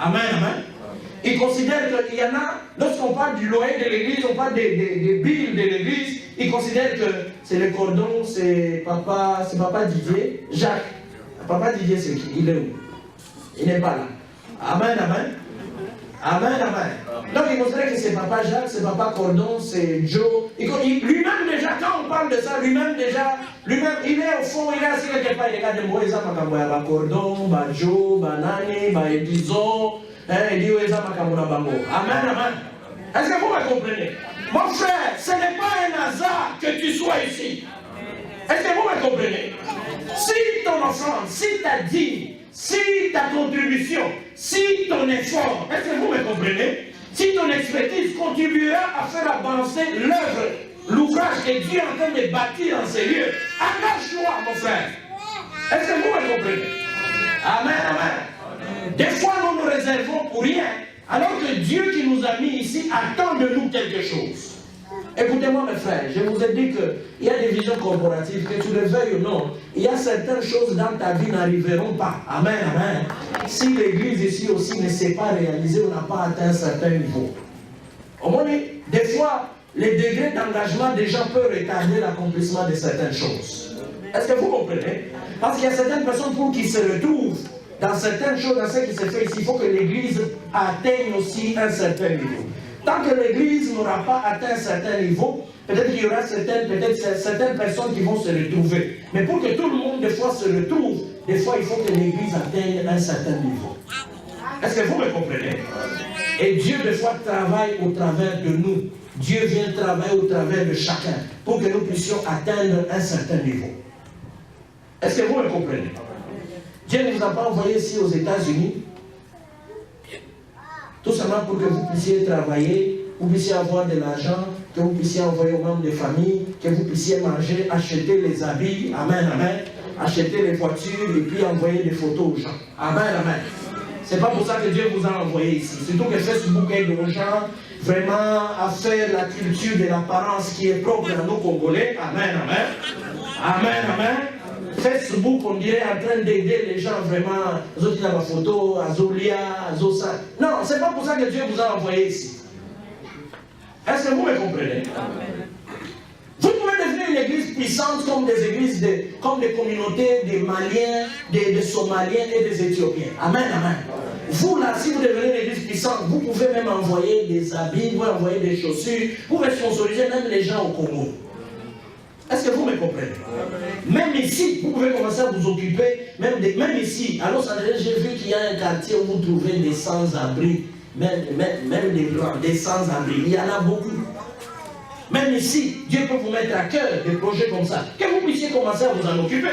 Amen, amen. Il considère qu'il y en a, lorsqu'on parle du loyer de l'église, on parle des billes de l'église, il considère que c'est le cordon, c'est papa Didier, Jacques. Papa Didier, c'est qui? Il est où? Il n'est pas là. Amen, amen. Amen, amen. Donc il considère que c'est papa Jacques, c'est papa Cordon, c'est Joe. Lui-même déjà, quand on parle de ça, lui-même, il est au fond, il est assis quelque part, il regarde moi, il a Cordon, Joe, Nani, Edison, il dit, amen, amen. Est-ce que vous me comprenez? Mon frère, ce n'est pas un hasard que tu sois ici. Est-ce que vous me comprenez? Si ton offrande, si ta dîme, si ta contribution, si ton effort, est-ce que vous me comprenez? Si ton expertise contribuera à faire avancer l'œuvre, l'ouvrage que Dieu est en train de bâtir en ces lieux, engage-toi, mon frère. Est-ce que vous me comprenez? Amen, amen. Des fois, nous nous réservons pour rien, alors que Dieu qui nous a mis ici attend de nous quelque chose. Écoutez-moi mes frères, je vous ai dit qu'il y a des visions corporatives, que tu le veuilles ou non, il y a certaines choses dans ta vie n'arriveront pas. Amen, amen. Si l'église ici aussi ne s'est pas réalisée, on n'a pas atteint un certain niveau. Au moins, des fois, les degrés d'engagement des gens peuvent retarder l'accomplissement de certaines choses. Est-ce que vous comprenez? Parce qu'il y a certaines personnes pour qui se retrouvent dans certaines choses, dans ce qui se fait ici, il faut que l'Église atteigne aussi un certain niveau. Tant que l'Église n'aura pas atteint un certain niveau, peut-être qu'il y aura certaines personnes qui vont se retrouver. Mais pour que tout le monde, des fois, se retrouve, des fois, il faut que l'Église atteigne un certain niveau. Est-ce que vous me comprenez? Et Dieu, des fois, travaille au travers de nous. Dieu vient travailler au travers de chacun pour que nous puissions atteindre un certain niveau. Est-ce que vous me comprenez? Dieu ne vous a pas envoyé ici aux États-Unis tout simplement pour que vous puissiez travailler, vous puissiez avoir de l'argent, que vous puissiez envoyer aux membres de famille, que vous puissiez manger, acheter les habits, amen, amen, acheter les voitures et puis envoyer des photos aux gens. Amen, amen. C'est pas pour ça que Dieu vous a envoyé ici. Surtout que Facebook aide aux gens vraiment à faire la culture de l'apparence qui est propre à nous Congolais. Amen, amen. Amen, amen. Facebook, on dirait, en train d'aider les gens vraiment, à la photo, à Zolia, à Zosa. Non, c'est pas pour ça que Dieu vous a envoyé ici. Est-ce que vous me comprenez? Vous pouvez devenir une église puissante comme des églises, comme des communautés des Maliens, des Somaliens et des Éthiopiens. Amen, amen. Vous là, si vous devenez une église puissante, vous pouvez même envoyer des habits, vous pouvez envoyer des chaussures, vous pouvez sponsoriser même les gens au Congo. Est-ce que vous me comprenez? Même ici, vous pouvez commencer à vous occuper, même ici, à Los Angeles, j'ai vu qu'il y a un quartier où vous trouvez des sans-abri, même des blancs, des sans-abri. Il y en a beaucoup. Même ici, Dieu peut vous mettre à cœur des projets comme ça, que vous puissiez commencer à vous en occuper.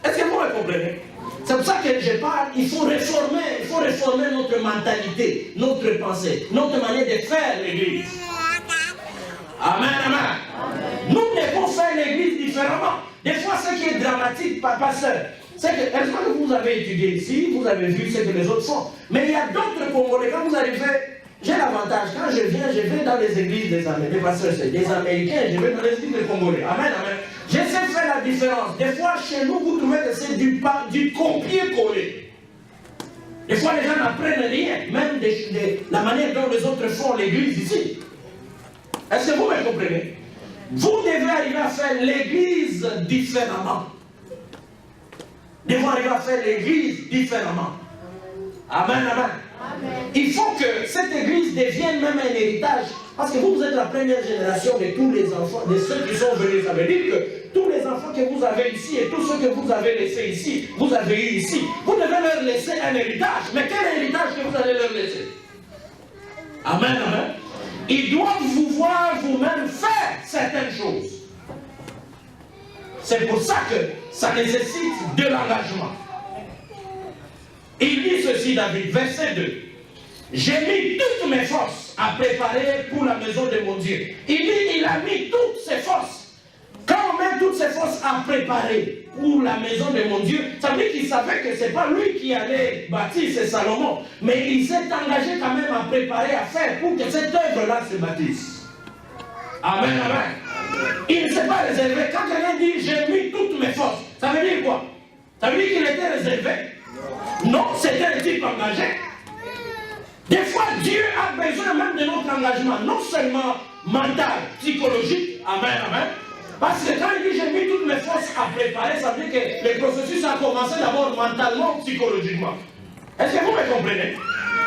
Est-ce que vous me comprenez? C'est pour ça que je parle, il faut réformer notre mentalité, notre pensée, notre manière de faire l'église. Amen, amen. Nous devons faire l'église différemment. Des fois, ce qui est dramatique, pasteur, c'est que, est-ce que vous avez étudié ici, vous avez vu ce que les autres font. Mais il y a d'autres Congolais, quand vous arrivez, j'ai l'avantage, quand je vais dans les églises des pasteurs, des Américains, je vais dans les églises des Congolais. Amen, amen. J'essaie de faire la différence. Des fois, chez nous, vous trouvez que c'est du copier-coller. Des fois, les gens n'apprennent rien, même la manière dont les autres font l'église ici. Est-ce que vous me comprenez? Vous devez arriver à faire l'église différemment. Nous devons arriver à faire l'église différemment. Amen, amen. Amen. Il faut que cette église devienne même un héritage. Parce que vous êtes la première génération de tous les enfants, de ceux qui sont venus. Ça veut dire que tous les enfants que vous avez ici et tous ceux que vous avez laissés ici, vous avez eu ici, vous devez leur laisser un héritage. Mais quel héritage que vous allez leur laisser? Amen, amen. Ils doivent vous voir vous-même faire certaines choses. C'est pour ça que ça nécessite de l'engagement. Il dit ceci, David, verset 2. J'ai mis toutes mes forces à préparer pour la maison de mon Dieu. Il dit, il a mis toutes ses forces. Quand on met toutes ses forces à préparer pour la maison de mon Dieu, ça veut dire qu'il savait que ce n'est pas lui qui allait bâtir, c'est Salomon. Mais il s'est engagé quand même à préparer, à faire pour que cette œuvre-là se bâtisse. Amen, amen. Il ne s'est pas réservé. Quand quelqu'un dit, j'ai mis toutes mes forces, ça veut dire quoi? Ça veut dire qu'il était réservé? Non, c'était un type engagé. Des fois, Dieu a besoin même de notre engagement, non seulement mental, psychologique, amen, amen. Parce que quand il dit j'ai mis toutes mes forces à préparer, ça veut dire que le processus a commencé d'abord mentalement, psychologiquement. Est-ce que vous me comprenez?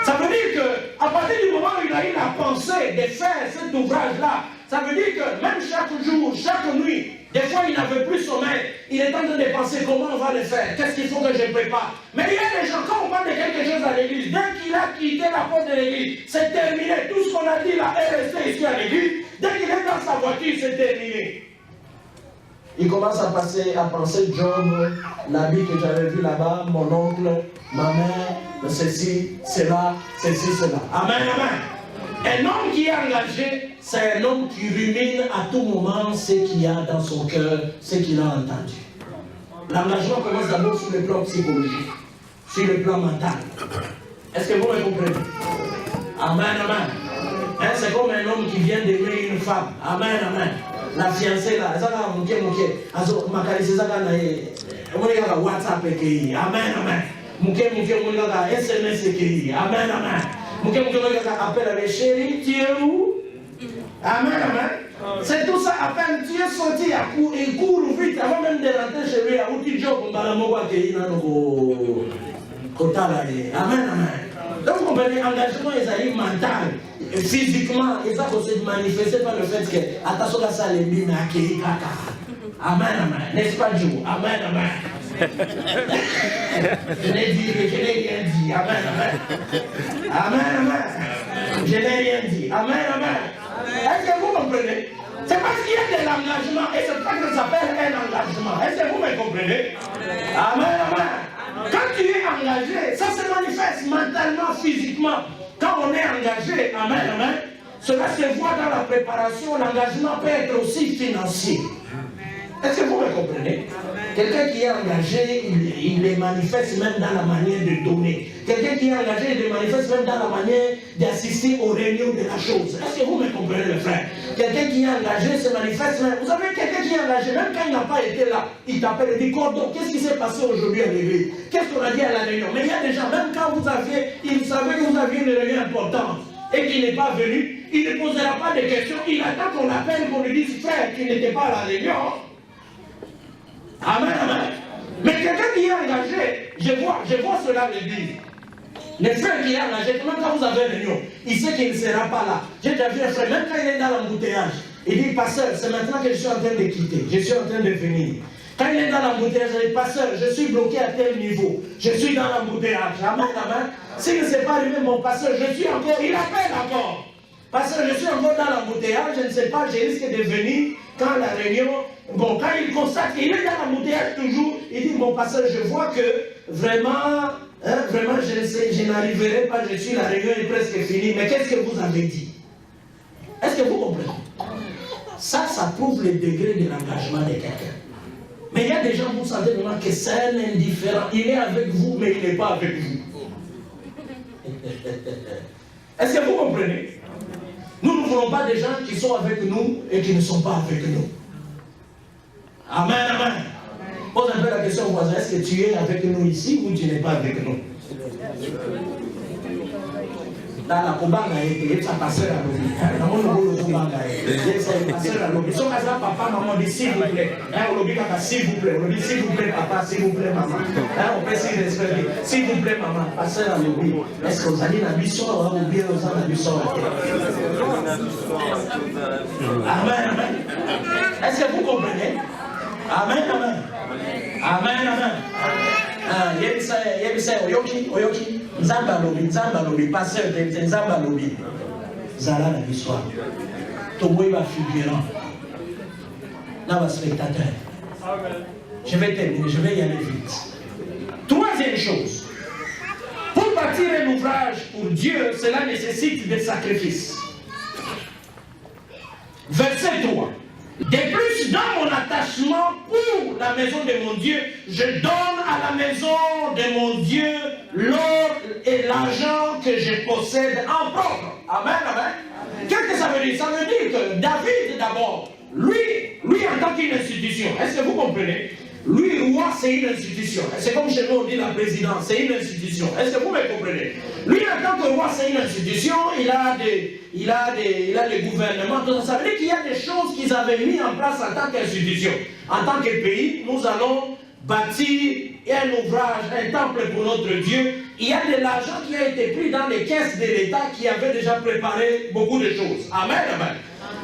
Ça veut dire qu'à partir du moment où il a eu la pensée de faire cet ouvrage-là, ça veut dire que même chaque jour, chaque nuit, des fois il n'avait plus sommeil, il est en train de penser comment on va le faire, qu'est-ce qu'il faut que je prépare. Mais il y a des gens, quand on parle de quelque chose à l'église, dès qu'il a quitté la porte de l'église, c'est terminé. Tout ce qu'on a dit là est resté ici à l'église. Dès qu'il est dans sa voiture, c'est terminé. Il commence à penser Job, l'habit que j'avais vu là-bas, mon oncle, ma mère, ceci, cela, ceci, cela. Amen, amen. Un homme qui est engagé, c'est un homme qui rumine à tout moment ce qu'il y a dans son cœur, ce qu'il a entendu. L'engagement commence d'abord sur le plan psychologique, sur le plan mental. Est-ce que vous me comprenez? Amen, amen. Hein, c'est comme un homme qui vient d'aimer une femme. Amen, amen. La fiancée là, ça va mouké. Makalisi ça va na WhatsApp qui. Amen, amen. Mouké, SMS qui. Amen, amen. Mouké, appelle avec chérie, tu es où? Amen, amen. C'est tout ça, à peine tu es sorti à court, il court vite avant même de rentrer chez lui, à outil job, on va la moua qui est dans le amen, amen. Donc, on peut dire engagement, ils arrivent mental, physiquement, et ça peut se manifester par le fait que, attention à ça, les mines à qui amen, amen. N'est-ce pas, Dieu? Amen, amen. Je n'ai rien dit. Amen, amen. Amen, amen. Je n'ai rien dit. Amen, amen. Est-ce que vous comprenez? C'est parce qu'il y a de l'engagement et c'est pas que ça s'appelle un engagement. Est-ce que vous me comprenez? Amen, amen. Quand tu es engagé, ça se manifeste mentalement, physiquement. Quand on est engagé, amen, amen, cela se voit dans la préparation. L'engagement peut être aussi financier. Est-ce que vous me comprenez? Quelqu'un qui est engagé, il les manifeste même dans la manière de donner. Quelqu'un qui est engagé, il les manifeste même dans la manière d'assister aux réunions de la chose. Est-ce que vous me comprenez, le frère? Quelqu'un qui est engagé se manifeste même. Vous savez, quelqu'un qui est engagé, même quand il n'a pas été là, il t'appelle et dit, Cordon, qu'est-ce qui s'est passé aujourd'hui à l'église? Qu'est-ce qu'on a dit à la réunion? Mais il y a des gens, même quand vous aviez, il savait que vous aviez une réunion importante et qu'il n'est pas venu, il ne posera pas de questions. Il attend qu'on l'appelle, qu'on lui dise, frère, tu n'étais pas à la réunion. Amen, amen. Mais quelqu'un qui est engagé, je vois cela à l'église. Le frère qui est engagé, même quand vous avez réunion, il sait qu'il ne sera pas là. J'ai déjà vu un frère, même quand il est dans l'embouteillage, il dit, pasteur, c'est maintenant que je suis en train de quitter, je suis en train de venir. Quand il est dans l'embouteillage, il dit, pasteur, je suis bloqué à tel niveau, je suis dans l'embouteillage. Amen, amen. S'il ne s'est pas arrivé, mon pasteur, je suis encore, il appelle encore. Pasteur, je suis encore dans l'embouteillage, je ne sais pas, je risque de venir quand la réunion. Bon, quand il constate qu'il est dans l'embouteillage toujours, il dit, mon pasteur, je vois que vraiment, je n'arriverai pas, la réunion est presque finie, mais qu'est-ce que vous avez dit? Est-ce que vous comprenez? Ça prouve le degré de l'engagement de quelqu'un. Mais il y a des gens, vous savez vraiment que c'est un indifférent. Il est avec vous, mais il n'est pas avec vous. Est-ce que vous comprenez? Nous ne voulons pas des gens qui sont avec nous et qui ne sont pas avec nous. Amen, amen. Pose un peu la question au voisin, est-ce que tu es avec nous ici ou tu n'es pas avec nous? Dans la Kobanga, il y a sa pasteur à l'objet. Dans mon Kobanga, il y a sa pasteur à l'objet. Son casa, papa, maman dit s'il vous plaît. On l'objet, papa, s'il vous plaît. On dit s'il vous plaît, papa, s'il vous plaît, maman. On peut s'y respecter. S'il vous plaît, maman, pasteur à l'objet. Est-ce que vous allez dans la mission ou bien vous allez dans la mission? Amen, amen. Est-ce que vous comprenez? Amen, amen. Amen, amen. Yebisa oyoki nzamba lobi pasteur de nzamba lobi zala na l'histoire toboyi ba figurant na ba spectateur. Je vais terminer, je vais y aller vite. Troisième chose, pour bâtir un ouvrage pour Dieu, cela nécessite des sacrifices. Verset 3. De plus, dans mon attachement pour la maison de mon Dieu, je donne à la maison de mon Dieu l'or et l'argent que je possède en propre. Amen, amen. Qu'est-ce que ça veut dire? Ça veut dire que David, d'abord, lui en tant qu'une institution, est-ce que vous comprenez? Lui, roi, c'est une institution. C'est comme chez nous, on dit la présidence, c'est une institution. Est-ce que vous me comprenez? Lui, en tant que roi, c'est une institution, il a des gouvernements. Donc, ça veut dire qu'il y a des choses qu'ils avaient mis en place en tant qu'institution. En tant que pays, nous allons bâtir un ouvrage, un temple pour notre Dieu. Il y a de l'argent qui a été pris dans les caisses de l'État qui avait déjà préparé beaucoup de choses. Amen, amen.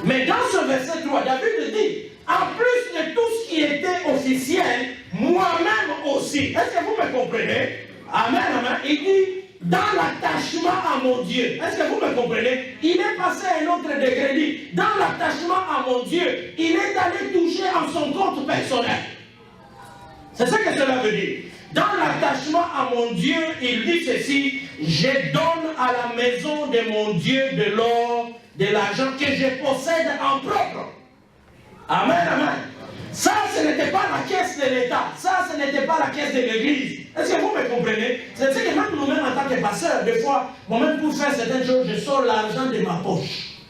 Mais dans ce verset 3, David dit, en plus de tout ce qui était officiel, moi-même aussi. Est-ce que vous me comprenez? Amen, amen. Il dit, dans l'attachement à mon Dieu. Est-ce que vous me comprenez? Il est passé à un autre degré. Il dit, dans l'attachement à mon Dieu, il est allé toucher en son compte personnel. C'est ça que cela veut dire. Dans l'attachement à mon Dieu, il dit ceci, je donne à la maison de mon Dieu de l'or, de l'argent que je possède en propre. Amen, amen. Ça, ce n'était pas la caisse de l'État. Ça, ce n'était pas la caisse de l'Église. Est-ce que vous me comprenez? C'est ce que même nous-mêmes, en tant que pasteurs, des fois, moi-même pour faire certaines choses, je sors l'argent de ma poche.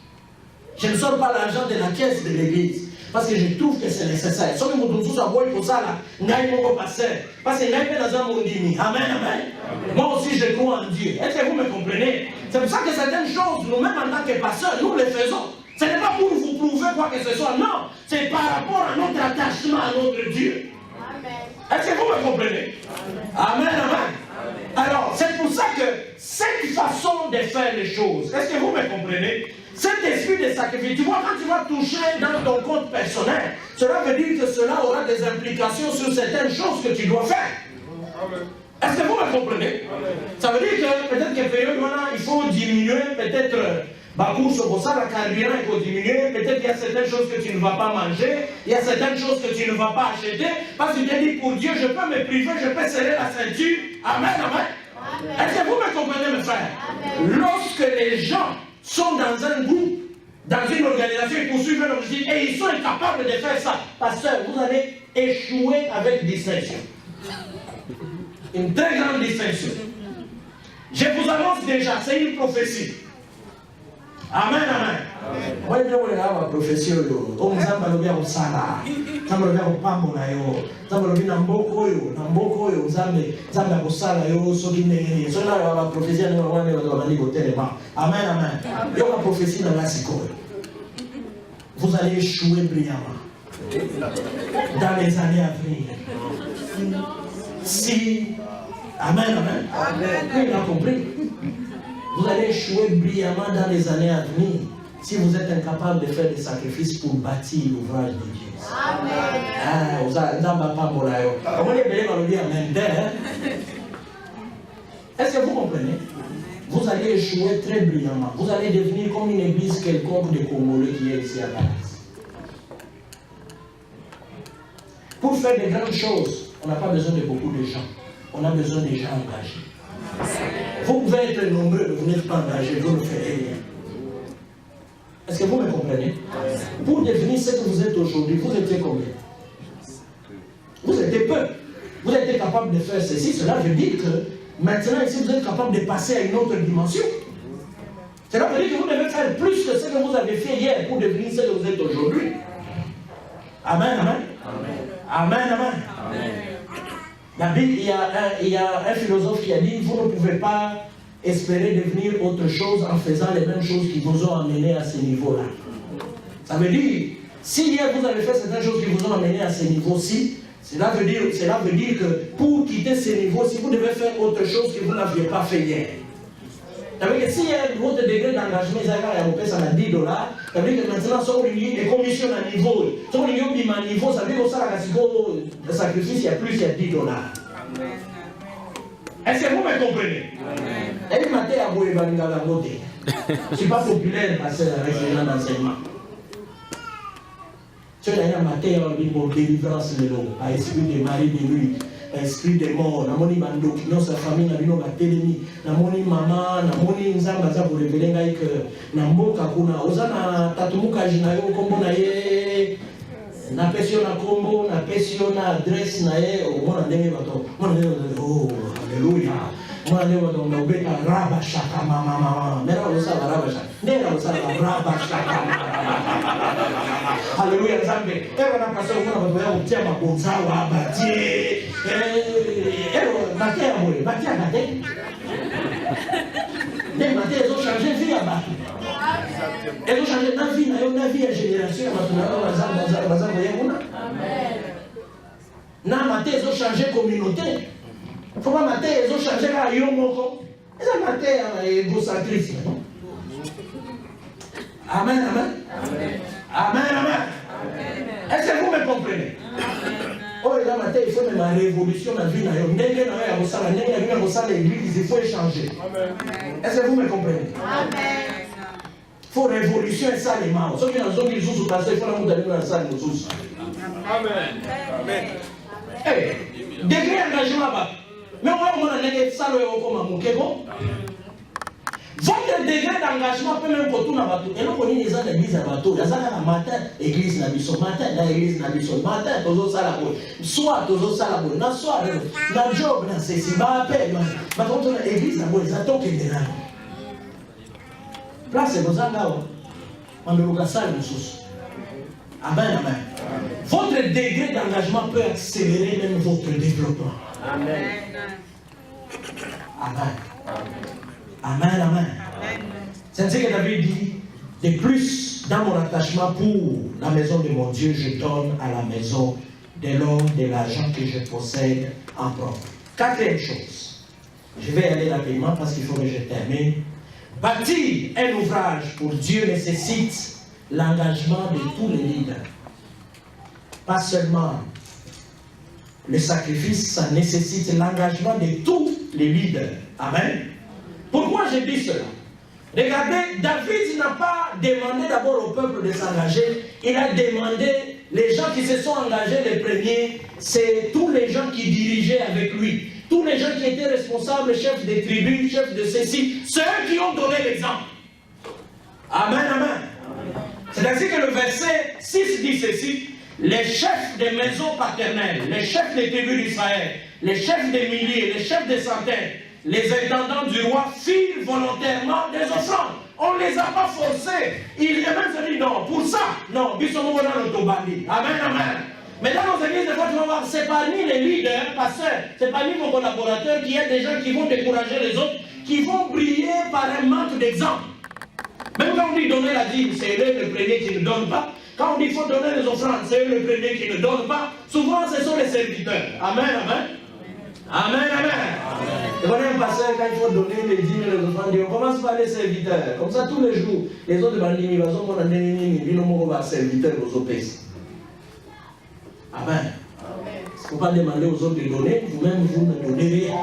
Je ne sors pas l'argent de la caisse de l'Église. Parce que je trouve que c'est nécessaire. Sauf que vous tous à pour ça, là, n'aille mon pasteur. Parce que n'aille pas dans un monde dimi. Amen, amen. Moi aussi, je crois en Dieu. Est-ce que vous me comprenez? C'est pour ça que certaines choses, nous-mêmes, en tant que pasteurs, nous les faisons. Ce n'est pas pour vous prouver quoi que ce soit, non. C'est par rapport à notre attachement à notre Dieu. Est-ce que vous me comprenez? Amen, amen. Alors, c'est pour ça que cette façon de faire les choses, est-ce que vous me comprenez? Cet esprit de sacrifice, tu vois, quand tu vas toucher dans ton compte personnel, cela veut dire que cela aura des implications sur certaines choses que tu dois faire. Est-ce que vous me comprenez? Ça veut dire que peut-être qu'il faut diminuer, peut-être, pour ça, la carburant, il faut diminuer, peut-être qu'il y a certaines choses que tu ne vas pas manger, il y a certaines choses que tu ne vas pas acheter, parce que tu te dis, pour Dieu, je peux me priver, je peux serrer la ceinture. Amen, amen. Est-ce que vous me comprenez, mes frères? Lorsque les gens sont dans un groupe, dans une organisation, ils poursuivent un objectif et ils sont incapables de faire ça, pasteur, vous allez échouer avec distinction. Une très grande distinction. Je vous annonce déjà, c'est une prophétie. Amen, amen. Moi, je vais avoir une prophétie. On nous a parlé au Sala, on nous a parlé au Pamonayo, on nous a parlé au Nambokoyo, on nous a parlé au Sala, on nous a parlé au prophétie, on nous a parlé au Téléma. Amen, amen. Il y a une prophétie dans la Siko. Vous allez échouer brillamment dans les années à venir. Si, amen, amen. Amen. Vous avez compris? Vous allez échouer brillamment dans les années à venir si vous êtes incapable de faire des sacrifices pour bâtir l'ouvrage de Dieu. Amen. Vous n'avez pas mon aïe. Est-ce que vous comprenez? Vous allez échouer très brillamment. Vous allez devenir comme une église quelconque de Congolais qui est ici à Paris. Pour faire de grandes choses, on n'a pas besoin de beaucoup de gens. On a besoin des gens engagés. Vous pouvez être nombreux, vous n'êtes pas engagés, vous ne faites rien. Est-ce que vous me comprenez? Pour devenir ce que vous êtes aujourd'hui, vous étiez combien? Vous étiez peu. Vous êtes capable de faire ceci, cela veut dire que maintenant ici vous êtes capable de passer à une autre dimension. Cela veut dire que vous devez faire plus que ce que vous avez fait hier pour devenir ce que vous êtes aujourd'hui. Amen, amen. Amen, amen. Amen. La Bible, il y a un philosophe qui a dit, vous ne pouvez pas espérer devenir autre chose en faisant les mêmes choses qui vous ont amené à ce niveau-là. Ça veut dire, si hier vous avez fait certaines choses qui vous ont amené à ce niveau-ci, cela veut dire que pour quitter ce niveau-ci, vous devez faire autre chose que vous n'aviez pas fait hier. Ça veut dire que si votre degré d'engagement est à $10, ça veut dire que maintenant, si on les commissions à niveau, si on les à niveau, ça veut dire que le sacrifice, il y a plus, il y a $10. Est-ce que vous me comprenez? Et le matin, à vous, je ne suis pas populaire parce que avec les gens d'enseignement. Tu as un matin, on dit pour délivrance, à esprit de mari de nuit. Esprit de mort, namoni bando qui sa famille na bino batelemi, namoni mama, namoni nzamba za pour révéler ngai que na mboka kuna ozana tatumuka jina yo kombo na ye na pesio na kombo na pesio na adresse na ye omona ndenge bato mona ndenge oh haleluya mona ndenge bato ndobeka raba shaka mama mera osala raba shaka nera osala raba shaka haleluya nzambe ero na pastor mona bato ya utia mabonza wa batie les matés, ils ont changé de vie là-bas. Ils ont changé de vie, la vie à génération. Ils ont changé de communauté. Ils ont changé de yomoko. Ils ont changé égocentrisme. Amen, amen. Amen, amen. Est-ce que vous me comprenez? Oh, là, maintenant, il faut même la révolution dans la vie. Il faut échanger. Est-ce que vous me comprenez? Il faut révolution et ça, les mains. Ceux qui ont dit qu'ils sont passés, il faut la monter dans la salle de tous. Amen. Degré d'engagement là-bas. Mais on a dit que ça, comme un moukebo. Votre degré d'engagement peut même retourner à bateau. Et nous connaissons les gens de l'église à bateau. Il y a ça le matin, l'église n'a pas matin, l'église n'a pas matin, toujours ça la bonne. Soit toujours ça la bonne. Soit dans le job, c'est si bas à peine. Mais quand on a l'église, la bonne, ça tombe qui est là. Place, c'est pour ça là. On me regarde ça, les ressources. Amen, amen. Votre degré d'engagement peut accélérer même votre développement. Amen. Amen. Amen, amen. C'est ce que David dit. De plus, dans mon attachement pour la maison de mon Dieu, je donne à la maison de l'homme de l'argent que je possède en propre. Quatrième chose, je vais aller rapidement parce qu'il faut que je termine. Bâtir un ouvrage pour Dieu nécessite l'engagement de tous les leaders. Pas seulement le sacrifice, ça nécessite l'engagement de tous les leaders. Amen. Pourquoi je dis cela? Regardez, David n'a pas demandé d'abord au peuple de s'engager, il a demandé, les gens qui se sont engagés les premiers, c'est tous les gens qui dirigeaient avec lui, tous les gens qui étaient responsables, chefs des tribus, chefs de ceci, c'est eux qui ont donné l'exemple. Amen, amen. C'est-à-dire que le verset 6 dit ceci, les chefs des maisons paternelles, les chefs des tribus d'Israël, les chefs des milliers, les chefs des centaines, les intendants du roi firent volontairement des offrandes. On ne les a pas forcés. Il a même dit non, pour ça, non, Amen, amen. Mais dans nos églises, des fois, tu vas voir, c'est parmi les leaders, pasteurs, c'est parmi vos collaborateurs qu'il y a des gens qui vont décourager les autres, qui vont briller par un manque d'exemple. Même quand on dit donner la dîme, c'est eux le premier qui ne donne pas. Quand on dit qu'il faut donner les offrandes, c'est eux le premier qui ne donne pas. Souvent, ce sont les serviteurs. Amen, amen. Amen, amen. Et voilà un pasteur, quand il faut donner les dîmes et les offrandes, on commence par les serviteurs. Comme ça, tous les jours, les autres bandits, ils vont avoir serviteurs aux OPS. Amen. Il ne faut pas demander aux autres de donner, vous-même, vous ne donnez rien.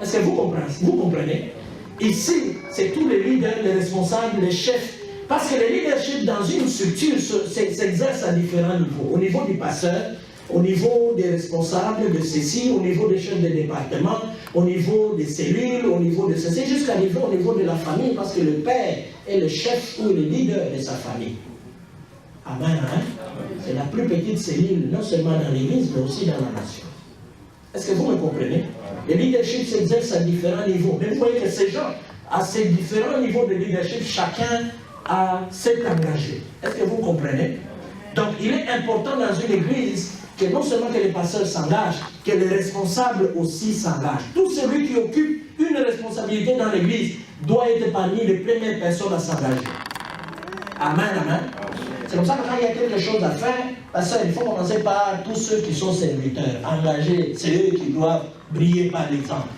Est-ce que vous comprenez? Vous comprenez? Ici, c'est tous les leaders, les responsables, les chefs. Parce que le leadership dans une structure s'exerce à différents niveaux. Au niveau du pasteur, au niveau des responsables de ceci, au niveau des chefs de département, au niveau des cellules, au niveau de ceci, jusqu'au niveau de la famille, parce que le père est le chef ou le leader de sa famille. Amen, amen. C'est la plus petite cellule, non seulement dans l'église, mais aussi dans la nation. Est-ce que vous me comprenez? Le leadership s'exerce à différents niveaux. Mais vous voyez que ces gens, à ces différents niveaux de leadership, chacun s'est engagé. Est-ce que vous comprenez? Donc, il est important dans une église que non seulement que les pasteurs s'engagent, que les responsables aussi s'engagent. Tout celui qui occupe une responsabilité dans l'église doit être parmi les premières personnes à s'engager. Amen, amen. C'est comme ça que quand il y a quelque chose à faire, pasteur, il faut commencer par tous ceux qui sont serviteurs, engagés. C'est eux qui doivent briller par l'exemple.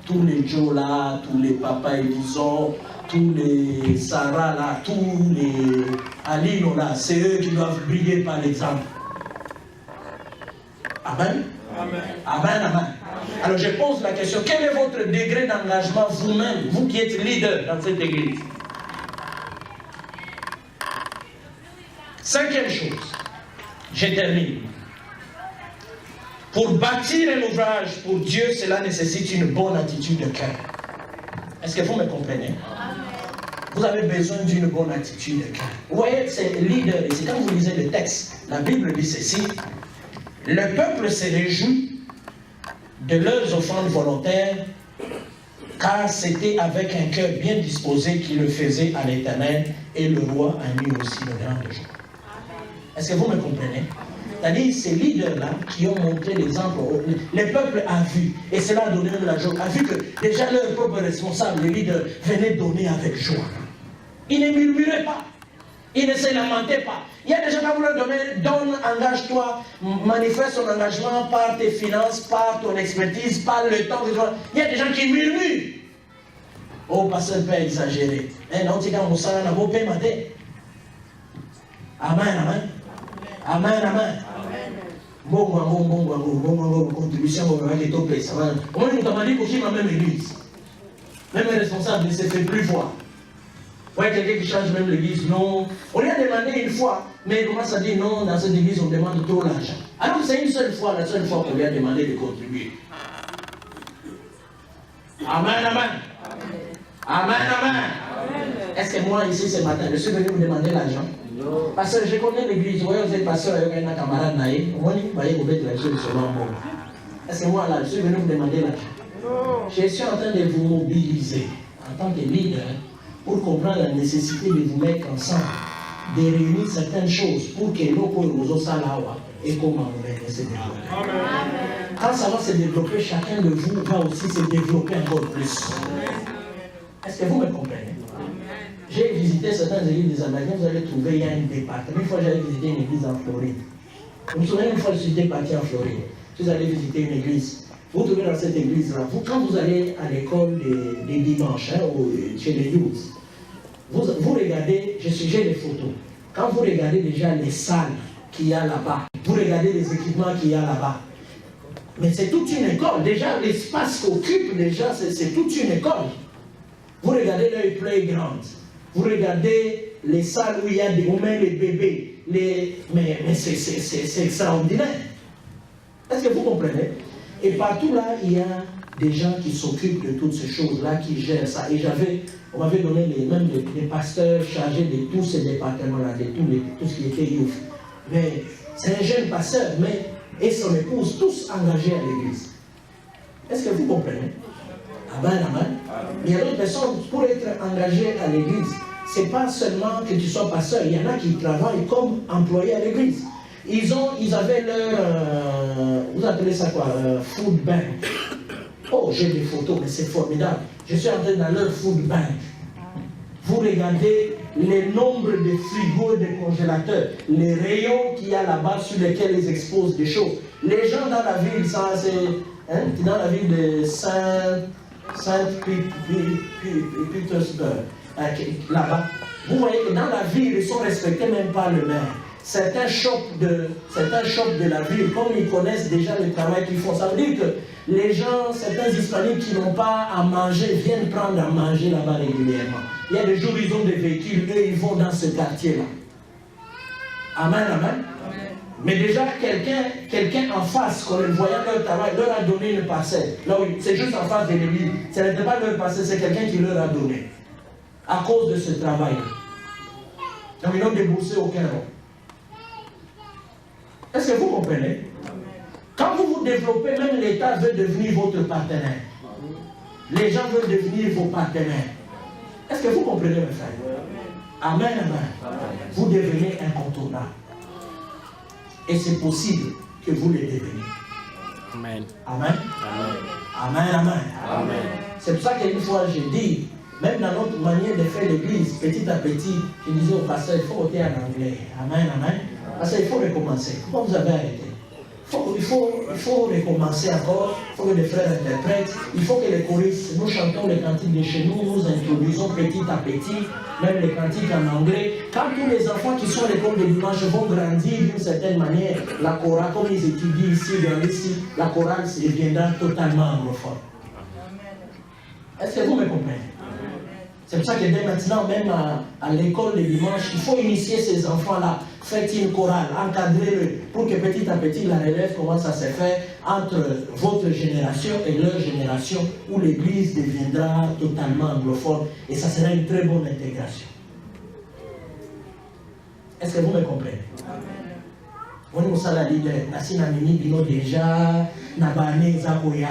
Tous les Joe là, tous les papas Edison, tous les Sarah là, tous les Alino là, c'est eux qui doivent briller par l'exemple. Amen. Amen. Amen, amen. Alors je pose la question, quel est votre degré d'engagement vous-même, vous qui êtes leader dans cette église? Cinquième chose, je termine. Pour bâtir un ouvrage pour Dieu, cela nécessite une bonne attitude de cœur. Est-ce que vous me comprenez? Vous avez besoin d'une bonne attitude de cœur. Vous voyez, c'est leader ici. Quand vous lisez le texte, la Bible dit ceci. Le peuple se réjouit de leurs offrandes volontaires, car c'était avec un cœur bien disposé qu'ils le faisaient à l'Éternel, et le roi a mis aussi le grand joie. Est-ce que vous me comprenez? C'est-à-dire, ces leaders-là qui ont montré l'exemple, le peuple a vu, et cela a donné la joie, a vu que déjà leur propre responsable, les leaders, venaient donner avec joie. Ils ne murmuraient pas, ils ne se lamentaient pas. Il y a des gens qui vous leur donner, donne, engage-toi, manifeste ton engagement par tes finances, par ton expertise, par le temps. Il y a des gens qui murmurent. Oh, pasteur peut exagérer. Non, tu as ça, on a beau payer matin. Amen, amen. Amen, amen. Bon, contribution au travail est au place. Moi, nous avons dit qu'il y a même l'église. Même les responsables ne se fait plus voir. Vous voyez quelqu'un qui change même l'église, non. On lui a demandé une fois, mais il commence à dire non, dans cette église, on demande trop l'argent. Alors c'est une seule fois, la seule fois qu'on lui a demandé de contribuer. Amen, amen. Amen, amen. Est-ce que moi, ici, ce matin, je suis venu vous demander l'argent? Parce que je connais l'église, vous voyez, vous êtes pasteur avec un camarade naïf, vous voyez, vous êtes la chose sur l'homme. Est-ce que moi, là, je suis venu vous demander l'argent? Je suis en train de vous mobiliser en tant que leader pour comprendre la nécessité de vous mettre ensemble, de réunir certaines choses pour que l'eau pour les salawa et comment on va se développer. Quand ça va se développer, chacun de vous va aussi se développer encore plus. Est-ce que vous me comprenez? J'ai visité certaines églises des Américains, vous allez trouver, il y a un département. Une fois, j'avais visité une église en Floride. Vous me souvenez, une fois, j'étais parti en Floride. Vous allez visiter une église. Vous trouvez dans cette église-là, quand vous allez à l'école des dimanches, hein, chez les youths, vous regardez, j'ai les photos. Quand vous regardez déjà les salles qu'il y a là-bas, vous regardez les équipements qu'il y a là-bas. Mais c'est toute une école. Déjà, l'espace qu'occupe déjà, c'est toute une école. Vous regardez le playground. Vous regardez les salles où il y a des hommes, les bébés. Mais c'est extraordinaire. Est-ce que vous comprenez? Et partout là, il y a des gens qui s'occupent de toutes ces choses-là, qui gèrent ça. Et on m'avait donné même des pasteurs chargés de tous ces départements-là, de tout ce qui était youth. Mais c'est un jeune pasteur, mais et son épouse, tous engagés à l'église. Est-ce que vous comprenez? Amen, amen. Il y a d'autres personnes, pour être engagées à l'église, ce n'est pas seulement que tu sois pasteur, il y en a qui travaillent comme employés à l'église. Ils avaient leur, vous appelez ça quoi, food bank. Oh, j'ai des photos, mais c'est formidable. Je suis entré dans leur food bank. Vous regardez le nombre de frigos et de congélateurs, les rayons qu'il y a là-bas sur lesquels ils exposent des choses. Les gens dans la ville, ça c'est dans la ville de Saint-Petersburg, là-bas, vous voyez que dans la ville, ils sont respectés même par le maire. Certains shops de la ville, comme ils connaissent déjà le travail qu'ils font, ça veut dire que les gens, certains hispaniques qui n'ont pas à manger, viennent prendre à manger là-bas régulièrement. Il y a des jours, ils ont des véhicules, eux, ils vont dans ce quartier-là. Amen, amen. Mais déjà, quelqu'un en face, quand ils voyaient leur travail, leur a donné une parcelle. Là, oui, c'est juste en face de l'église. Ce n'était pas leur parcelle, c'est quelqu'un qui leur a donné. À cause de ce travail. Donc, ils n'ont déboursé aucun rond. Est-ce que vous comprenez? Quand vous vous développez, même l'État veut devenir votre partenaire. Les gens veulent devenir vos partenaires. Est-ce que vous comprenez, mes frères? Amen, amen. Vous devenez incontournable. Et c'est possible que vous le deveniez. Amen. Amen. Amen, amen. Amen. C'est pour ça qu'une fois j'ai dit, même dans notre manière de faire l'église, petit à petit, je disais au pasteur, il faut voter en anglais. Amen, amen. Parce qu'il faut recommencer. Pourquoi vous avez arrêté? Il faut recommencer encore. Il faut que les frères interprètent. Il faut que les choristes, nous chantons les cantiques de chez nous, nous introduisons petit à petit, même les cantiques en anglais. Quand tous les enfants qui sont à l'école de dimanche vont grandir d'une certaine manière, la chorale, comme ils étudient ici, la chorale deviendra totalement anglophone. Est-ce que vous me comprenez? C'est pour ça que dès maintenant, même à l'école de dimanche, il faut initier ces enfants-là. Faites une chorale, encadrez-le, pour que petit à petit la relève commence à se faire entre votre génération et leur génération, où l'église deviendra totalement anglophone, et ça sera une très bonne intégration. Est-ce que vous me comprenez? On est au salaire leader, nasi na mini bino déjà, na bane zakoya.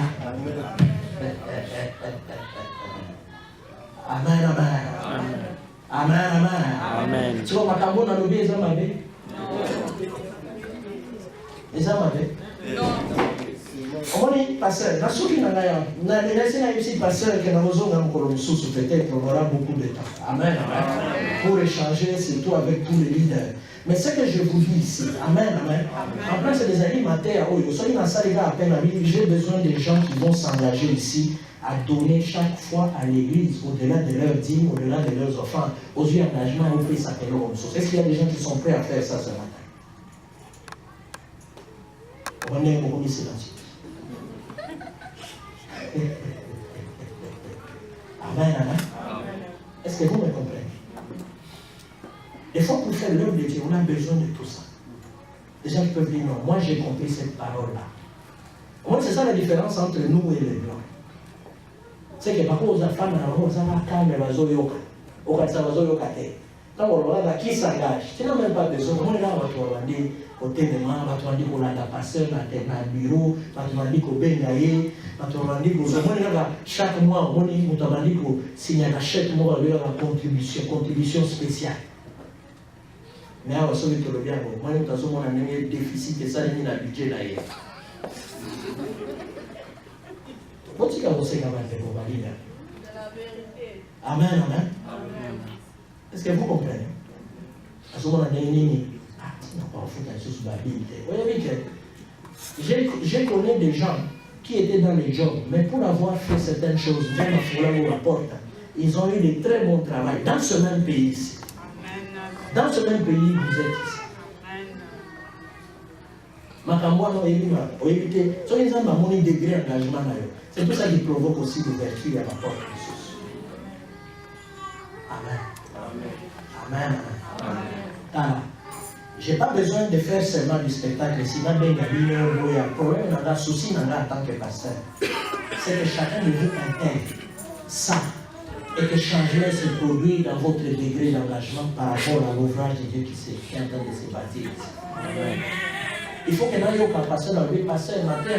Amen, amen. Amen, amen. Amen. Tu vois, makambo na lobi eza mabe? Eza mabe? Omoni pasteur, na soki na ngaya, na laissé na ici pasteur que na ozonga mokolo mususu peut-être on aura beaucoup de temps. Amen, amen. Pour échanger surtout avec tous les leaders. Mais ce que je vous dis ici, amen, amen. En plus, c'est des animateurs. J'ai besoin des gens qui vont s'engager ici à donner chaque fois à l'église, au-delà de leurs dîmes, au-delà de leurs offrandes, aux yeux engagements au prix s'appelle comme ça. Est-ce qu'il y a des gens qui sont prêts à faire ça ce matin? On est beaucoup mis silencieux. Amen, amen. Est-ce que vous me comprenez? Des fois, pour faire l'œuvre de Dieu, on a besoin de tout ça. Les gens qui peuvent dire non, moi j'ai compris cette parole-là. Moi, c'est ça la différence entre nous et les blancs. C'est que par contre, aux femmes, on a calme, quand on regarde qui s'engage, tu n'as même pas besoin. On est là, on va dire au téléman, on va dire qu'on a la pasteur, dans le bureau, on va dire qu'on bengaye, on va dire qu'on chaque mois, on va dire qu'on signe un chèque, on va dire une contribution spéciale. Mais on va sauver tout le bien. Moi, nous avons un déficit et ça, on a un budget là. Amen, amen. Est-ce que vous comprenez? À ce moment-là, je connais des gens qui étaient dans les jobs, mais pour avoir fait certaines choses, même à Foula ou à Porte, ils ont eu de très bons travail dans ce même pays ici. Dans ce même pays, vous êtes ici. C'est tout ça qui provoque aussi l'ouverture à la porte de Jésus. Amen. Amen. Amen. Je n'ai pas besoin de faire seulement du spectacle ici. Il y a un problème, il y a un souci en tant que pasteur. C'est que chacun de vous intègre ça et que changement se produit dans votre degré d'engagement par rapport à l'ouvrage de Dieu qui est en train de se bâtir. Amen. Il faut que nous ayons un pasteur dans le pasteur, matin,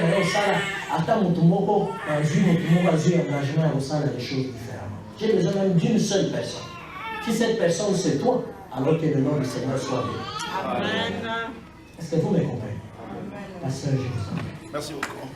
attends mon toumoko, un engagement au sein des choses différemment. J'ai besoin même d'une seule personne. Si cette personne c'est toi, alors que le nom du Seigneur soit béni. Amen. Est-ce que vous me comprenez? Pasteur Jésus. Merci beaucoup.